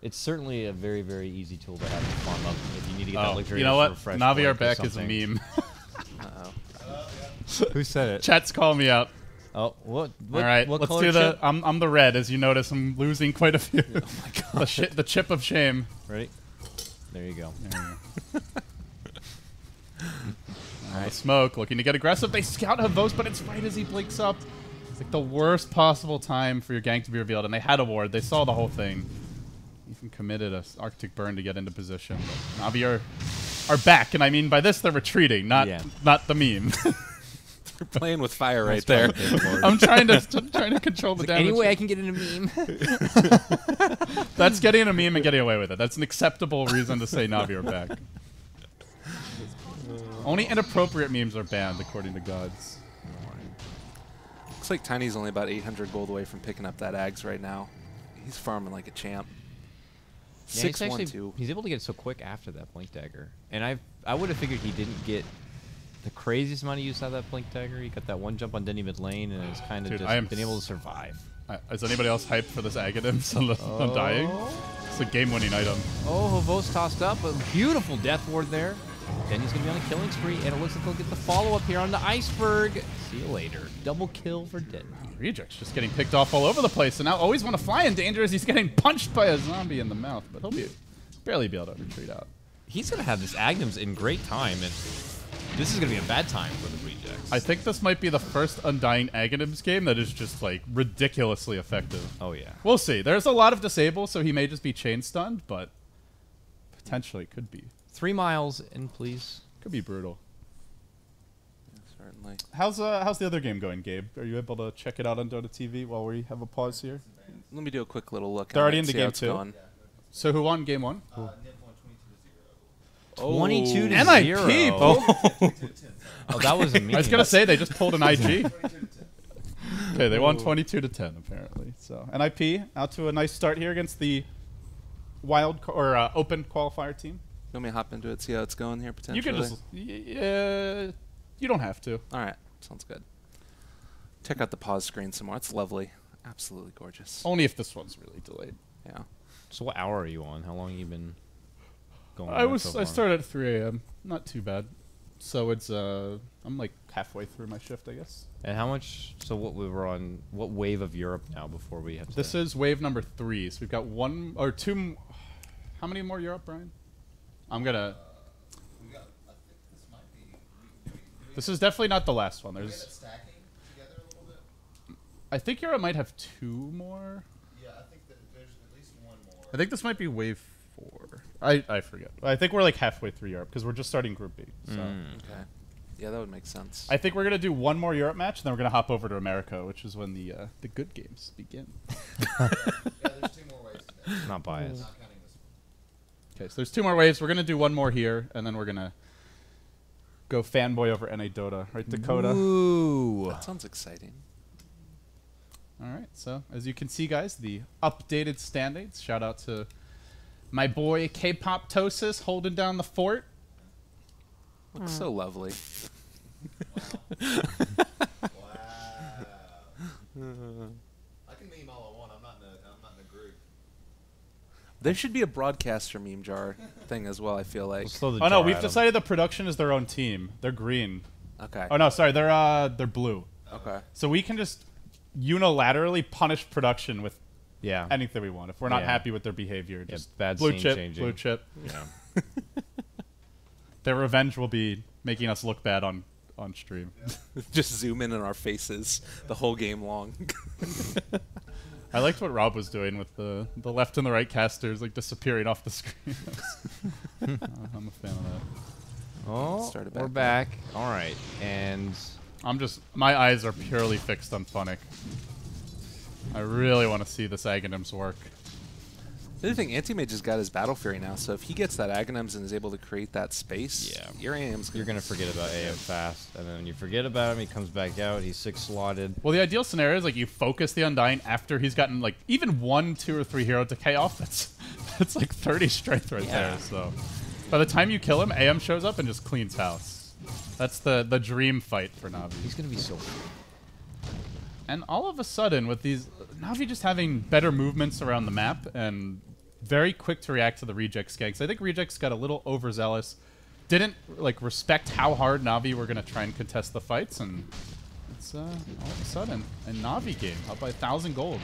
it's certainly a very, very easy tool to have to farm up if you need to get that Oh, luxury. you know what? Refresh Na'Vi blink are or back is a something. meme. Uh-oh. Who said it? Chat's calling me out. Oh, what? All right, what let's color do the. chip? I'm the red, as you notice. I'm losing quite a few. Oh my god. the chip of shame. Ready? There you go. There you go. All right, Smoke looking to get aggressive. They scout Havos, but it's right as he blinks up. It's like the worst possible time for your gank to be revealed, and they had a ward. They saw the whole thing. Even committed a Arctic Burn to get into position. But Na'Vi are back, and I mean by this they're retreating, not the meme. You're playing with fire right there. I'm trying to control the Like, damage. any way I can get in a meme. That's getting in a meme and getting away with it. That's an acceptable reason to say Navi are back. Only inappropriate memes are banned, according to gods. Looks like Tiny's only about 800 gold away from picking up that Ags right now. He's farming like a champ. Yeah, 6-1-2. he's able to get so quick after that blink dagger, and I would have figured he didn't get the craziest amount of use out of that blink dagger. He got that one jump on Denny mid lane, and it's kind of Dude, just been able to survive. Is anybody else hyped for this Aghanim's on dying? It's a game-winning item. Oh, Havos tossed up a beautiful death ward there. Denny's gonna be on a killing spree, and it looks like they'll get the follow-up here on the iceberg. See you later. Double kill for Denny. Reject's just getting picked off all over the place, and now always want to fly in danger as he's getting punched by a zombie in the mouth, but he'll barely be able to retreat out. He's gonna have this Aghanim's in great time, and this is gonna be a bad time for the Rejects. I think this might be the first Undying Aghanim's game that is just like ridiculously effective. Oh yeah. We'll see. There's a lot of disable, so he may just be chain stunned, but potentially could be. 3 miles in, please. Could be brutal. Certainly. How's the other game going, Gabe? Are you able to check it out on Dota TV while we have a pause here? Let me do a quick little look. They're at already it, into see how game it's 2? going. So who won game 1? 22 to NIP 0. Oh, that was a meme. I was gonna say they just pulled an IG. Okay, they won 22 to 10 apparently. So NIP out to a nice start here against the open qualifier team. You want me to hop into it, see how it's going here potentially? You can just you don't have to. All right, sounds good. Check out the pause screen some more. It's lovely, absolutely gorgeous. Only if this one's really delayed. Yeah. So what hour are you on? How long have you been going? I so far? started at 3 a.m. Not too bad. So it's I'm like halfway through my shift, I guess. And how much? So what we were on? What wave of Europe now before we have to? This is wave number 3. So we've got 1 or 2. How many more Europe, Brian? I'm gonna. This is definitely not the last one. There's. I think Europe might have 2 more. Yeah, I think that there's at least 1 more. I think this might be wave 4. I forget. I think we're like halfway through Europe because we're just starting Group B. So Okay. Yeah, that would make sense. I think we're gonna do 1 more Europe match, and then we're gonna hop over to America, which is when the good games begin. Yeah, there's 2 more ways to do it. Not biased. Not counting this one. Okay, so there's 2 more waves. We're gonna do 1 more here, and then we're gonna go fanboy over NA Dota, right, Dakota? Ooh. That sounds exciting. All right, so as you can see, guys, the updated standings. Shout out to my boy K-Pop Tosis holding down the fort. Looks so lovely. Wow. I can meme all I want. I'm not in a group. There should be a broadcaster meme jar thing as well, I feel like. We'll slow the Oh no, jar we've at 'em. decided the production is their own team. They're green. Okay. Oh no, sorry, they're blue. Okay. So we can just unilaterally punish production with Yeah. anything we want if we're not Yeah. happy with their behavior. Yeah, Just bad blue scene chip, changing. blue chip. Yeah. Their revenge will be making us look bad on stream. Just zoom in on our faces the whole game long. I liked what Rob was doing with the left and the right casters like disappearing off the screen. I'm a fan of that. Oh, Start it we're back back. All right, and My eyes are purely fixed on Funnick. I really want to see this Aghanim's work. The other thing, Anti-Mage has got his Battle Fury now, so if he gets that Aghanims and is able to create that space, Yeah. your AM's you're gonna forget about AM fast, and then when you forget about him, he comes back out. He's 6 slotted. Well, the ideal scenario is like you focus the Undying after he's gotten like even 1, 2, or 3 hero decay off. That's like 30 strength right there. So by the time you kill him, AM shows up and just cleans house. That's the dream fight for Navi. He's gonna be so. And all of a sudden, with these Navi just having better movements around the map and very quick to react to the Rejects ganks. I think Rejects got a little overzealous. Didn't like respect how hard Navi were gonna try and contest the fights, and it's all of a sudden a Navi game up by 1,000 gold,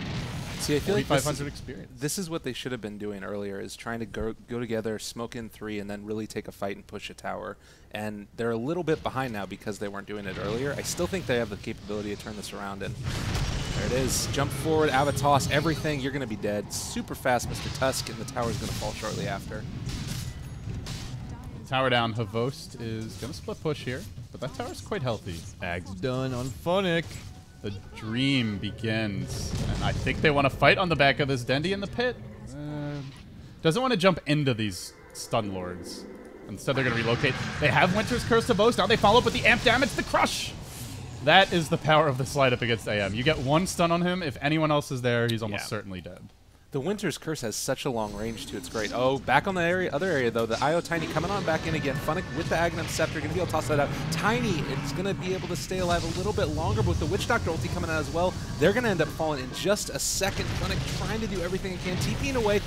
See, I feel like 4,500 experience. this is what they should have been doing earlier, is trying to go together, smoke in 3, and then really take a fight and push a tower. And they're a little bit behind now because they weren't doing it earlier. I still think they have the capability to turn this around, and there it is. Jump forward, Avatos, everything. You're going to be dead. Super fast, Mr. Tusk, and the tower's going to fall shortly after. Tower down. Havost is going to split push here, but that tower's quite healthy. Ag's done on Funnick. The dream begins. And I think they want to fight on the back of this Dendy in the pit. Doesn't want to jump into these stun lords. Instead, they're going to relocate. They have Winter's Curse to boast. Now they follow up with the amp damage, the crush. That is the power of the slide up against AM. You get one stun on him. If anyone else is there, he's almost certainly dead. The Winter's Curse has such a long range, too. It's great. Oh, back on the other area, though. The IO Tiny coming on back in again. Funnick with the Aghanim Scepter. Going to be able to toss that out. Tiny is going to be able to stay alive a little bit longer, but with the Witch Doctor ulti coming out as well, they're going to end up falling in just a second. Funnick trying to do everything he can. TPing away.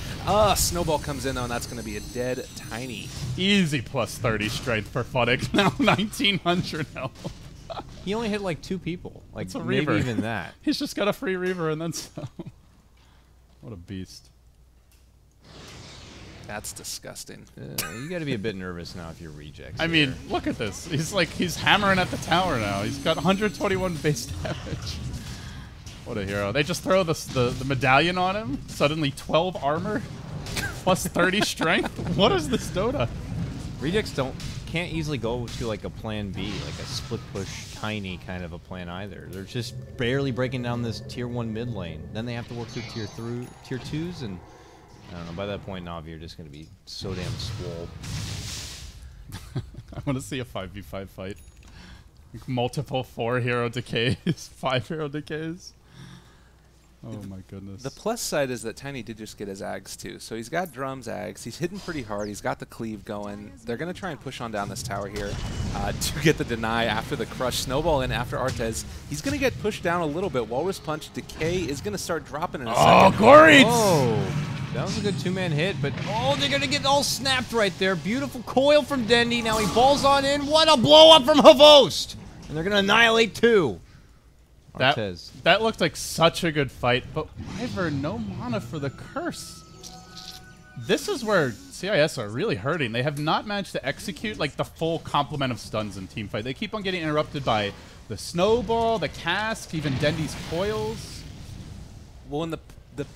Snowball comes in, though, and that's going to be a dead Tiny. Easy plus 30 strength for Funnick. Now 1900 health. He only hit like 2 people. Like It's a maybe Reaver. even that. He's just got a free Reaver and then some. What a beast. That's disgusting. You got to be a bit nervous now if you're rejects. I mean, look at this. He's hammering at the tower now. He's got 121 base damage. What a hero. They just throw the medallion on him. Suddenly 12 armor. Plus 30 strength. What is this Dota? Rejects can't easily go to like a plan B, like a split push Tiny kind of a plan either. They're just barely breaking down this tier 1 mid lane. Then they have to work through tier 2s, and I don't know, by that point Na'Vi are just going to be so damn swole. I want to see a 5v5 fight. Like multiple 4 hero decays, 5 hero decays. Oh my goodness. The plus side is that Tiny did just get his Ags too. So he's got drums, Ags. He's hitting pretty hard. He's got the cleave going. They're going to try and push on down this tower here to get the deny after the crush. Snowball in after Artez. He's going to get pushed down a little bit. Walrus Punch. Decay is going to start dropping in a second. Goritz! Oh, that was a good 2-man hit, but they're going to get all snapped right there. Beautiful coil from Dendy. Now he balls on in. What a blow up from Havost! And they're going to annihilate 2. That looked like such a good fight, but Wyvern, no mana for the curse. This is where CIS are really hurting. They have not managed to execute like the full complement of stuns in team fight. They keep on getting interrupted by the snowball, the cask, even Dendy's coils. Well, in the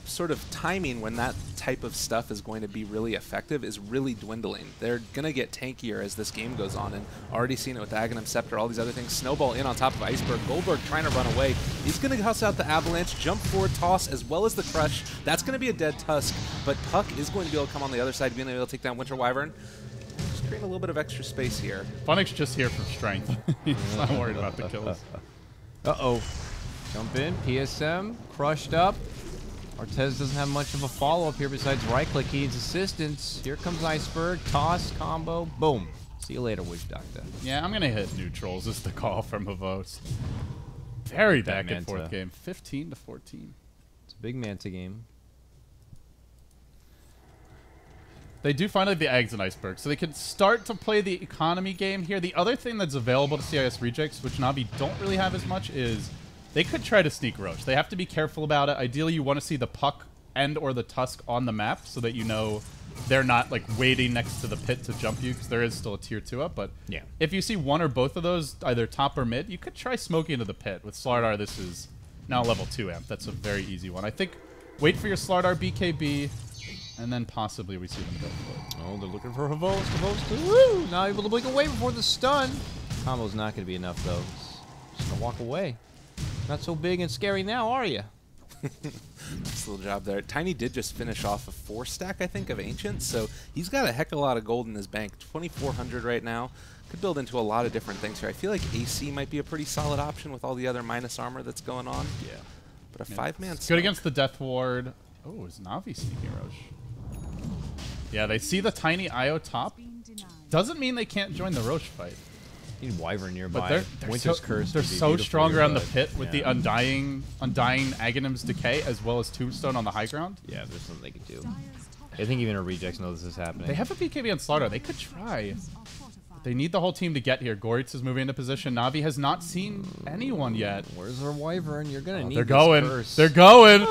sort of timing when that type of stuff is going to be really effective is really dwindling. They're going to get tankier as this game goes on, and already seen it with Aghanim Scepter, all these other things. Snowball in on top of Iceberg. Goldberg trying to run away. He's going to huss out the Avalanche, jump forward, toss, as well as the Crush. That's going to be a dead Tusk, but Puck is going to be able to come on the other side, being able to take down Winter Wyvern. Just creating a little bit of extra space here. Funnick's just here for strength. He's not worried about the kills. Uh-oh. Jump in, PSM, crushed up. Artez doesn't have much of a follow-up here besides right-click. He needs assistance. Here comes Iceberg. Toss, combo, boom. See you later, Witch Doctor. Yeah, I'm going to hit neutrals is the call from Havost. Very back and forth game. 15 to 14. It's a big Manta game. They do finally have the Ags and Iceberg, so they can start to play the economy game here. The other thing that's available to CIS rejects, which Na'Vi don't really have as much, is they could try to sneak Roach. They have to be careful about it. Ideally, you want to see the Puck and or the Tusk on the map so that you know they're not like waiting next to the pit to jump you, because there is still a tier 2 up. But yeah, if you see one or both of those, either top or mid, you could try smoking into the pit. With Slardar, this is now level 2 amp. That's a very easy one. I think wait for your Slardar BKB, and then possibly we see them go for it. Oh, they're looking for Havost. Woo! Not able to blink away before the stun. Combo's not going to be enough, though. Just going to walk away. Not so big and scary now, are you? Nice little job there. Tiny did just finish off a 4-stack, I think, of Ancients, so he's got a heck of a lot of gold in his bank. 2,400 right now. Could build into a lot of different things here. I feel like AC might be a pretty solid option with all the other minus armor that's going on. Yeah. But a 5-man good against the Death Ward. Oh, is Na'Vi sneaking Roche? Yeah, they see the tiny IO top. Doesn't mean they can't join the Roche fight. Need Wyvern nearby. But they're Winter's so, Curse. they're so strong around the pit with the yeah. undying Aghanim's Decay as well as Tombstone on the high ground. Yeah, there's something they could do. I think even our rejects know this is happening. They have a BKB on Slaughter. They could try. But they need the whole team to get here. Goritz is moving into position. Na'Vi has not seen anyone yet. Where's our Wyvern? You're gonna need they're this going. curse. They're going.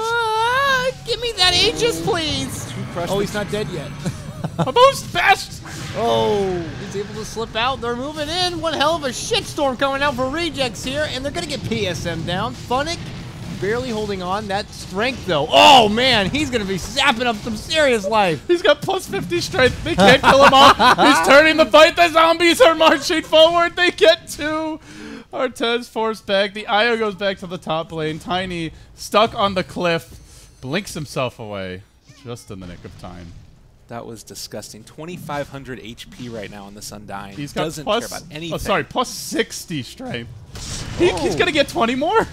Give me that Aegis, please! Oh, he's not dead yet. Most best! Oh, he's able to slip out. They're moving in. One hell of a shitstorm coming out for rejects here, and they're going to get PSM down. Funnick barely holding on. That strength, though. Oh, man, he's going to be zapping up some serious life. He's got plus 50 strength. They can't kill him off. He's turning the fight. The zombies are marching forward. They get 2. Artez forced back. The Io goes back to the top lane. Tiny stuck on the cliff. Blinks himself away just in the nick of time. That was disgusting. 2,500 HP right now on this Undying. He's got doesn't plus, care about anything. oh, sorry, plus 60 strength. He's going to get 20 more.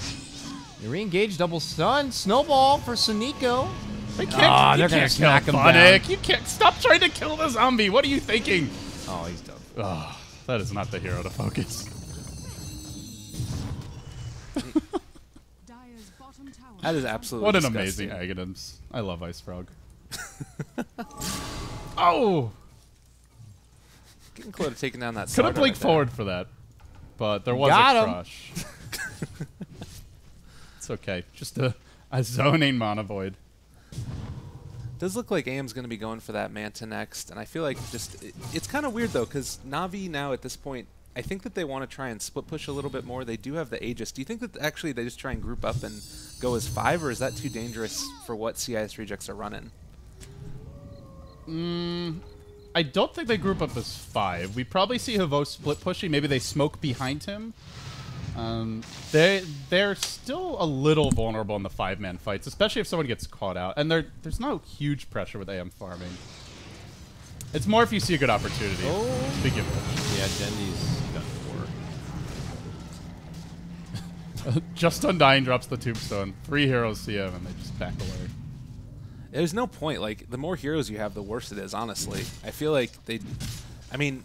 You re-engage, double stun. Snowball for Suniko. They can't, they're you going to can't smack him kill down. Phonic. You can't. Stop trying to kill the zombie. What are you thinking? Oh, he's done. Oh, that is not the hero to focus. Dire's bottom tower. That is absolutely What an disgusting. amazing Aghanims. I love Ice Frog. Oh! Getting close to taking down that Could have starter blinked right there. forward for that. But there was Got a him. crush. It's okay. Just a zoning Mana Void. Does look like AM's going to be going for that Manta next, and I feel like it's kind of weird though, because Na'Vi now at this point, I think that they want to try and split push a little bit more. They do have the Aegis. Do you think that actually they just try and group up and go as 5, or is that too dangerous for what CIS rejects are running? I don't think they group up as 5. We probably see Havo split pushing. Maybe they smoke behind him. They're still a little vulnerable in the 5-man fights, especially if someone gets caught out. And there's no huge pressure with AM farming. It's more if you see a good opportunity. Oh. Speaking of which. Yeah, Dendi's done for. Just Undying drops the tombstone. 3 heroes see him, and they just back away. There's no point. Like, the more heroes you have, the worse it is, honestly. I feel like I mean,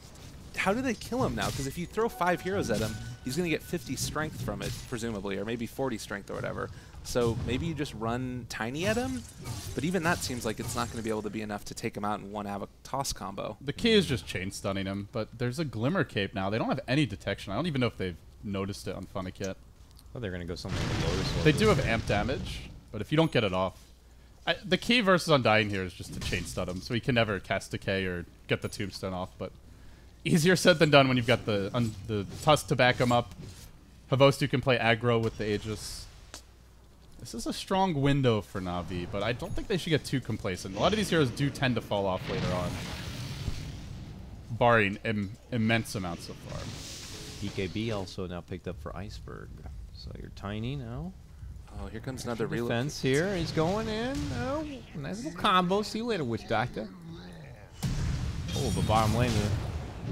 how do they kill him now? Because if you throw 5 heroes at him, he's going to get 50 strength from it, presumably, or maybe 40 strength or whatever. So maybe you just run Tiny at him, but even that seems like it's not going to be able to be enough to take him out in one toss combo. The key is just chain stunning him, but there's a Glimmer Cape now. They don't have any detection. I don't even know if they've noticed it on Phonic yet. Oh, they're going to go something like a Lotus. They do have amp damage, but if you don't get it off... the key versus Undying here is just to chain stun him, so he can never cast Decay or get the tombstone off, but easier said than done when you've got the Tusk to back him up. Havostu can play aggro with the Aegis. This is a strong window for Na'Vi, but I don't think they should get too complacent. A lot of these heroes do tend to fall off later on, barring immense amounts of farm. BKB also now picked up for Iceberg. So you're Tiny now. Oh, here comes another reload. Defense here. He's going in. Oh, nice little combo. See you later, Witch Doctor. Oh, but bottom lane,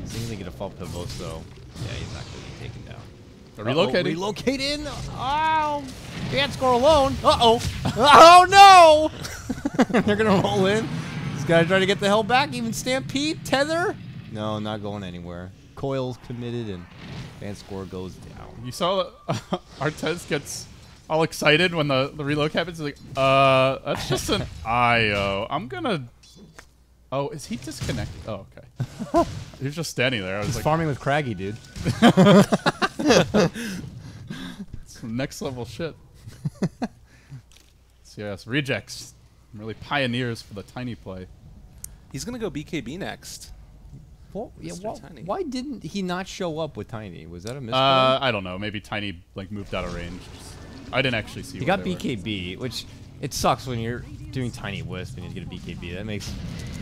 seeing they get a fall Pivos, though. Yeah, he's not going to be taken down. They're relocating. Relocating. Oh, can't score alone. Uh-oh. Oh, no. They're going to roll in. This guy trying to get the hell back. Even Stampede. Tether. No, not going anywhere. Coil's committed, and fan score goes down. You saw Artez gets all excited when the reload happens. He's like, that's just an IO. I'm gonna... Oh, is he disconnected? Oh, okay. He was just standing there. I was He's like... farming with Craggy, dude. Some next level shit. CIS rejects. Really pioneers for the Tiny play. He's going to go BKB next. Well, yeah, Mr. Tiny. why didn't he not show up with Tiny? Was that a misplay? I don't know. Maybe Tiny like moved out of range. I didn't actually see. He got BKB, which it sucks when you're doing Tiny Wisp and you get a BKB. That makes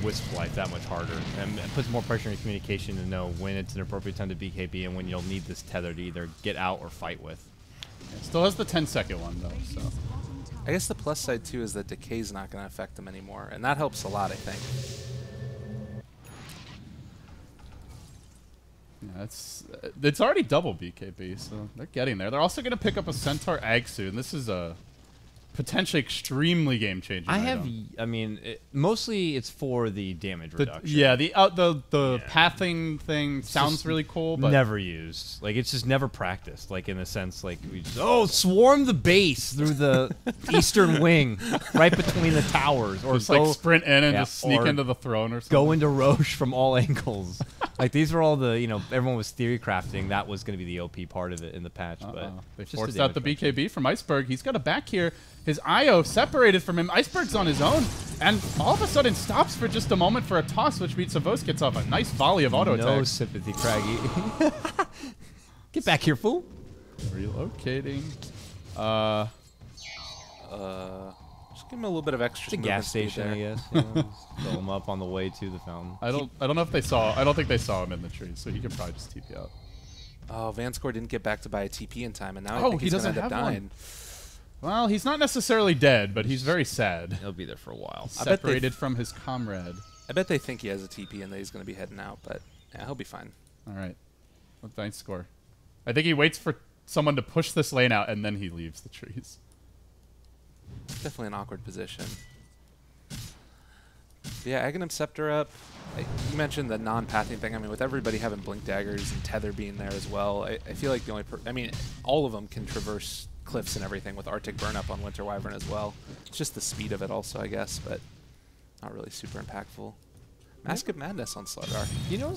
Wisp life that much harder, and it puts more pressure on your communication to know when it's an appropriate time to BKB and when you'll need this tether to either get out or fight with. Yeah, still has the 10-second one though. So I guess the plus side too is that Decay's not going to affect him anymore, and that helps a lot, I think. yeah, it's already double BKB, so they're getting there. They're also going to pick up a Centaur Ag soon. This is a potentially extremely game-changing. I mean, mostly it's for the damage reduction. Yeah, the pathing thing sounds really cool, but never used. Like, it's just never practiced. Like, in the sense, like, we just, swarm the base through the eastern wing, right between the towers, or just like sprint in and just sneak or into the throne or something. go into Roche from all angles. Like, these were all the, everyone was theory crafting. That was going to be the OP part of it in the patch. But they just forced the out the damage BKB from Iceberg. He's got a back here. His IO separated from him. Iceberg's on his own, and all of a sudden stops for just a moment for a toss, which means Savos gets off a nice volley of auto No attacks. sympathy, Craggy. Get back here, fool. Relocating. Just give him a little bit of extra. It's a gas station, I guess. You know, just fill him up on the way to the fountain. I don't know if they saw. I don't think they saw him in the trees, so he could probably just TP out. Oh, Vanscore didn't get back to buy a TP in time, and now I Oh, think he he's doesn't gonna end up have one. dying. Well, he's not necessarily dead, but he's very sad. He'll be there for a while. I bet they- Separated from his comrade. I bet they think he has a TP and that he's going to be heading out, but yeah, he'll be fine. All right. What nice score. I think he waits for someone to push this lane out, and then he leaves the trees. Definitely an awkward position. But yeah, Aghanim Scepter up. You mentioned the non-pathing thing. I mean, with everybody having Blink Daggers and Tether being there as well, I feel like the only... I mean, all of them can traverse cliffs and everything with Arctic Burn up on Winter Wyvern as well. It's just the speed of it also, I guess, but not really super impactful. Mask of Madness on Slaughter. You know,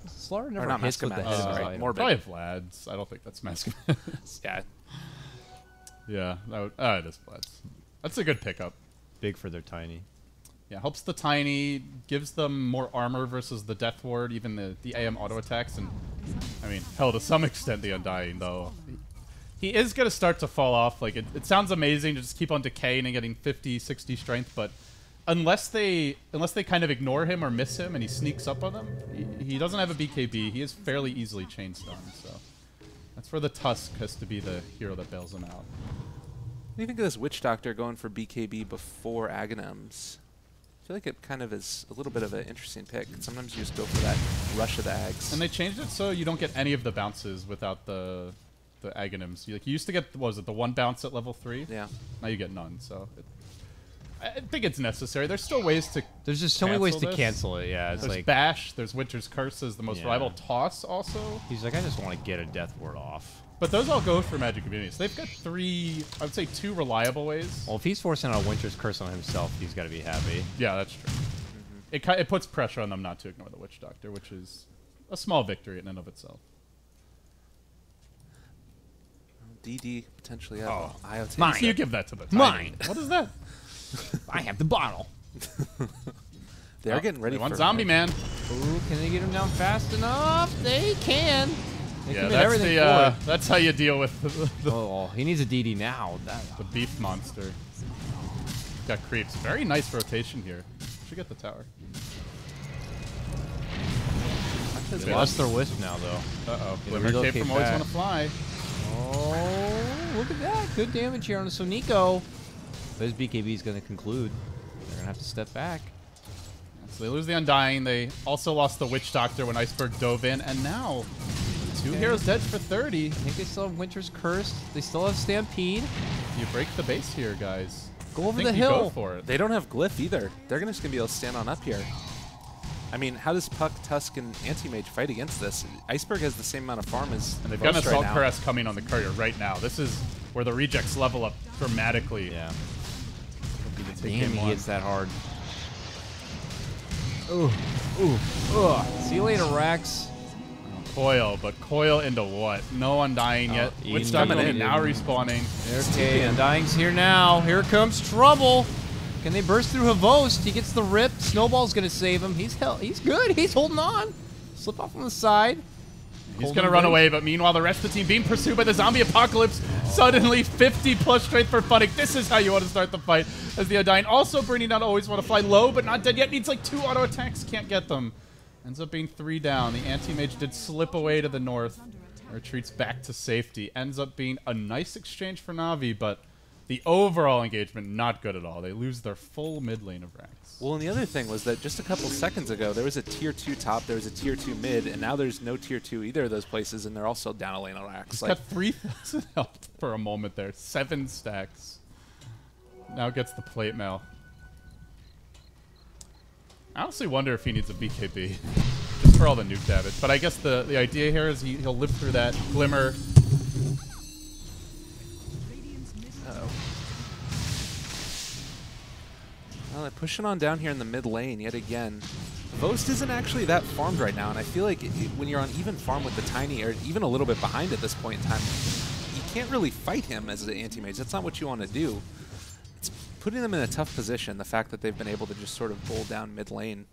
Slaughter never not hits Mask of with the Madness, head sorry, side. Morbid. Probably Vlad's. I don't think that's Mask. Yeah. Yeah, that would, it is Vlad's. That's a good pickup. Big for their tiny. Yeah, helps the tiny, gives them more armor versus the Death Ward, even the AM auto attacks, and I mean, hell, to some extent the Undying though. He is gonna start to fall off. Like it sounds amazing to just keep on decaying and getting 50, 60 strength, but unless they kind of ignore him or miss him and he sneaks up on them, he doesn't have a BKB. He is fairly easily chain stunned, so that's where the Tusk has to be the hero that bails him out. What do you think of this Witch Doctor going for BKB before Aghanims? I feel like it kind of is a little bit of an interesting pick. Sometimes you just go for that rush of the Ags. And they changed it so you don't get any of the bounces without the Aghanims. You used to get, what was it, the one bounce at level 3? Yeah. Now you get none, so I think it's necessary. There's still ways to There's just so many ways to this. cancel it. Yeah, it's There's like Bash, there's Winter's Curse as the most Yeah. reliable. Toss also. he's like, I just want to get a Death Ward off. But those all go for Magic Communities. They've got 3, I would say 2 reliable ways. Well, if he's forcing out a Winter's Curse on himself, he's got to be happy. Yeah, that's true. It puts pressure on them not to ignore the Witch Doctor, which is a small victory in and of itself. DD potentially up. Oh. IoT. Mine. You give that to the Tiny. Mine. What is that? I have the bottle. They're Oh, getting ready they want for Zombie Man. Ooh, can they get him down fast enough? They can. They Yeah, commit that's everything the for it. that's how you deal with the Oh, he needs a DD now. the beef monster. Got creeps. Very nice rotation here. Should get the tower. They lost their Wisp now, though. Uh-oh. They Glimmer Cape relocate from Always back. Want to Fly. Oh, look at that. Good damage here on the Sonico. But his BKB is going to conclude. They're going to have to step back. So they lose the Undying. They also lost the Witch Doctor when Iceberg dove in. And now, 2 heroes dead for 30. I think they still have Winter's Curse. They still have Stampede. You break the base here, guys. Go over I think the you hill. Go for it. They don't have Glyph either. They're just going to be able to stand on up here. I mean, how does Puck, Tusk, and Anti-Mage fight against this? Iceberg has the same amount of farm as And they've got an Ghost right Assault now. Caress coming on the courier right now. This is where the rejects level up dramatically. Yeah. Take Damn, game he 1. hits that hard. Ooh. Ooh. Ugh. See you later, Rex. Coil, but Coil into what? No Undying yet. Eden Witch Doctor coming in. now respawning. Okay, Undying's here now. Here comes trouble. Can they burst through Havost? He gets the rip. Snowball's gonna save him. He's good. He's holding on. Slip off on the side. He's Cold going to and run brave. away, but meanwhile, the rest of the team being pursued by the zombie apocalypse. Suddenly, 50 plus strength for Funnick. This is how you want to start the fight. As the Undying also bringing down Always Want to Fly low, but not dead yet. Needs like 2 auto attacks. Can't get them. Ends up being 3 down. The Anti-Mage did slip away to the north. Retreats back to safety. Ends up being a nice exchange for Na'Vi, but the overall engagement, not good at all. They lose their full mid lane of Rax. Well, and the other thing was that just a couple seconds ago, there was a tier 2 top, there was a tier 2 mid, and now there's no tier 2 either of those places, and they're also down a lane of Rax. He's got 3,000 health for a moment there. 7 stacks. Now gets the plate mail. I honestly wonder if he needs a BKB. Just for all the nuke damage. But I guess the idea here is he'll live through that. Glimmer. Uh-oh. Well, they're pushing on down here in the mid lane yet again. Vost isn't actually that farmed right now, and I feel like when you're on even farm with the Tiny, or even a little bit behind at this point in time, you can't really fight him as an anti-mage. That's not what you want to do. It's putting them in a tough position, the fact that they've been able to just sort of bowl down mid lane.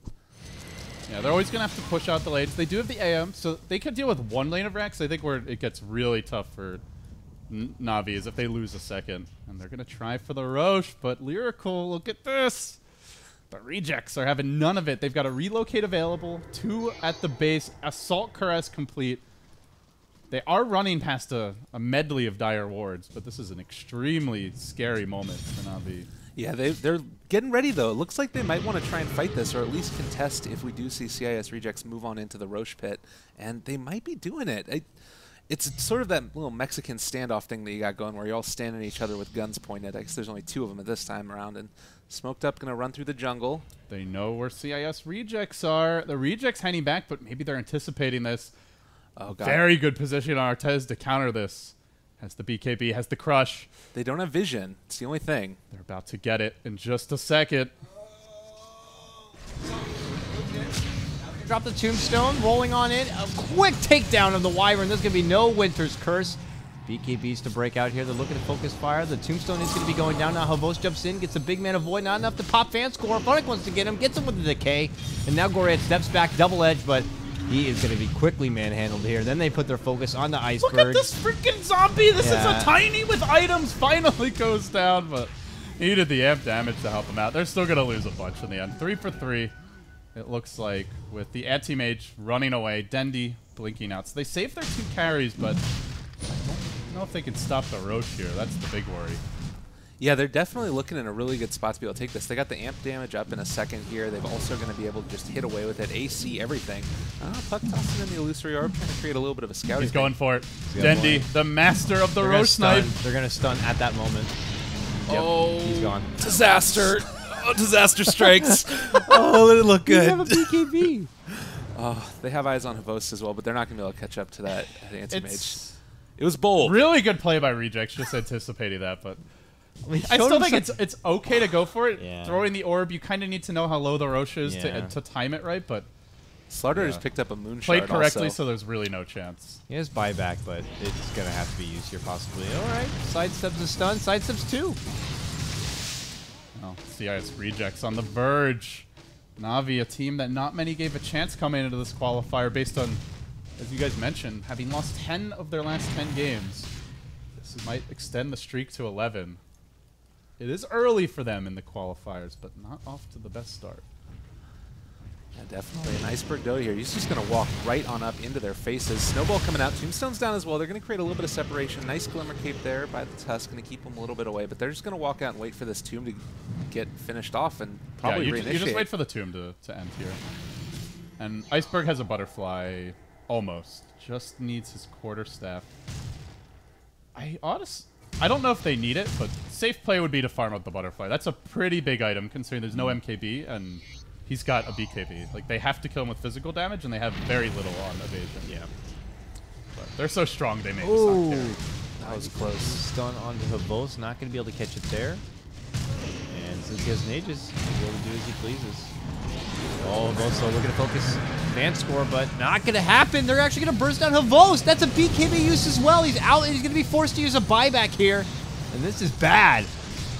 Yeah, they're always going to have to push out the lanes. They do have the AM, so they could deal with 1 lane of Rax. I think where it gets really tough for Na'Vi is if they lose a second. And they're going to try for the Roche, but Lyrical, look at this. The rejects are having none of it. They've got a relocate available, 2 at the base, assault caress complete. They are running past a medley of dire wards, but this is an extremely scary moment for Na'Vi. Yeah, they're getting ready, though. It looks like they might want to try and fight this, or at least contest if we do see CIS rejects move on into the Roche pit. And they might be doing it. It's sort of that little Mexican standoff thing that you got going where you're all standing at each other with guns pointed. I guess there's only 2 of them at this time around. And Smoked Up going to run through the jungle. They know where CIS rejects are. The rejects hanging back, but maybe they're anticipating this. Oh, God. Very good position on Artez to counter this. Has the BKB, has the crush. They don't have vision. It's the only thing. They're about to get it in just a second. Drop the tombstone, rolling on in. A quick takedown of the Wyvern. There's going to be no Winter's Curse. BKBs to break out here. They're looking to focus fire. The tombstone is going to be going down. Now Havos jumps in, gets a big man of void. Not enough to pop fan score. Funnick wants to get him, gets him with the decay. And now Gorad steps back, double edge, but he is going to be quickly manhandled here. Then they put their focus on the Iceberg. Look at this freaking zombie. This is a tiny with items. Finally goes down, but needed the amp damage to help him out. They're still going to lose a bunch in the end. 3 for 3. It looks like with the anti-mage running away, Dendi blinking out. So they saved their 2 carries, but I don't know if they can stop the Roche here. That's the big worry. Yeah, they're definitely looking in a really good spot to be able to take this. They got the amp damage up in a second here. They've also going to be able to just hit away with it, AC, everything. Puck tossing in the illusory orb, trying to create a little bit of a scouting. He's going for it. Dendi, the master of the Roche knife. They're going to stun at that moment. Yep, oh, he's gone. Disaster. Oh, disaster strikes. Oh, did it look good. They have a BKB. Oh, they have eyes on Havos as well, but they're not going to be able to catch up to that anti-mage. It was bold. Really good play by Rejects, just anticipating that, but I still think it's okay to go for it. Yeah. Throwing the orb, you kind of need to know how low the Roche is to time it right, but Slaughter just picked up a moonshot. played correctly, also. so there's really no chance. He has buyback, but it's going to have to be used here possibly. All right, sidesteps a stun, sidesteps 2. Oh, CIS Rejects on the verge. Na'Vi, a team that not many gave a chance coming into this qualifier based on, as you guys mentioned, having lost 10 of their last 10 games. This might extend the streak to 11. It is early for them in the qualifiers, but not off to the best start. Yeah, definitely. An Iceberg Doe here. He's just going to walk right on up into their faces. Snowball coming out. Tombstone's down as well. They're going to create a little bit of separation. Nice Glimmer Cape there by the Tusk. Going to keep them a little bit away. But they're just going to walk out and wait for this tomb to get finished off and probably reinitiate. You just wait for the tomb to end here. And Iceberg has a butterfly. Almost. Just needs his quarterstaff. I don't know if they need it, but safe play would be to farm out the butterfly. That's a pretty big item considering there's no MKB and he's got a BKB. Like, they have to kill him with physical damage, and they have very little on evasion. Yeah. But they're so strong, they make us not care. That was close. Stun onto Havos, not going to be able to catch it there. And since he has an Aegis, he'll be able to do as he pleases. Oh, Havos looking to focus fan score, but not going to happen. They're actually going to burst down Havos. That's a BKB use as well. He's out, and he's going to be forced to use a buyback here. And this is bad.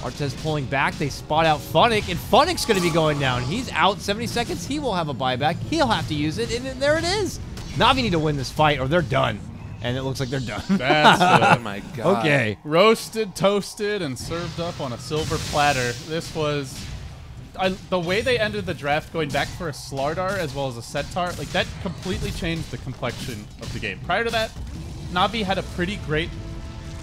Artez pulling back. They spot out Funnick, and Funnick's going to be going down. He's out 70 seconds. He will have a buyback. He'll have to use it, and there it is. Na'Vi need to win this fight, or they're done. And it looks like they're done. That's Oh my god. Okay. roasted, toasted, and served up on a silver platter. This was... the way they ended the draft going back for a Slardar as well as a Setar, like, that completely changed the complexion of the game. Prior to that, Na'Vi had a pretty great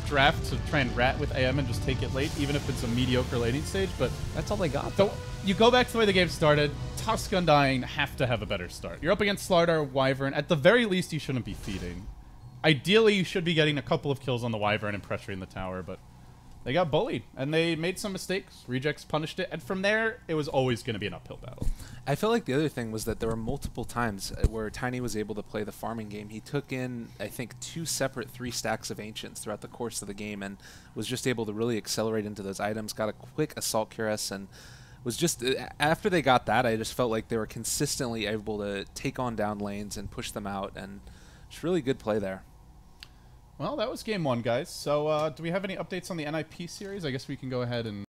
draft to try and rat with AM and just take it late, even if it's a mediocre laning stage, but That's all they got. so you go back to the way the game started, Tusk Undying have to have a better start. You're up against Slardar, Wyvern. At the very least, you shouldn't be feeding. Ideally, you should be getting a couple of kills on the Wyvern and pressuring the tower, but they got bullied, and they made some mistakes. Rejects punished it, and from there, it was always going to be an uphill battle. I felt like the other thing was that there were multiple times where Tiny was able to play the farming game. He took in, I think, 2 separate 3 stacks of Ancients throughout the course of the game and was just able to really accelerate into those items, got a quick Assault Cuirass, and was just, after they got that, I just felt like they were consistently able to take on down lanes and push them out, and it's really good play there. Well, that was game 1, guys. So do we have any updates on the NIP series? I guess we can go ahead and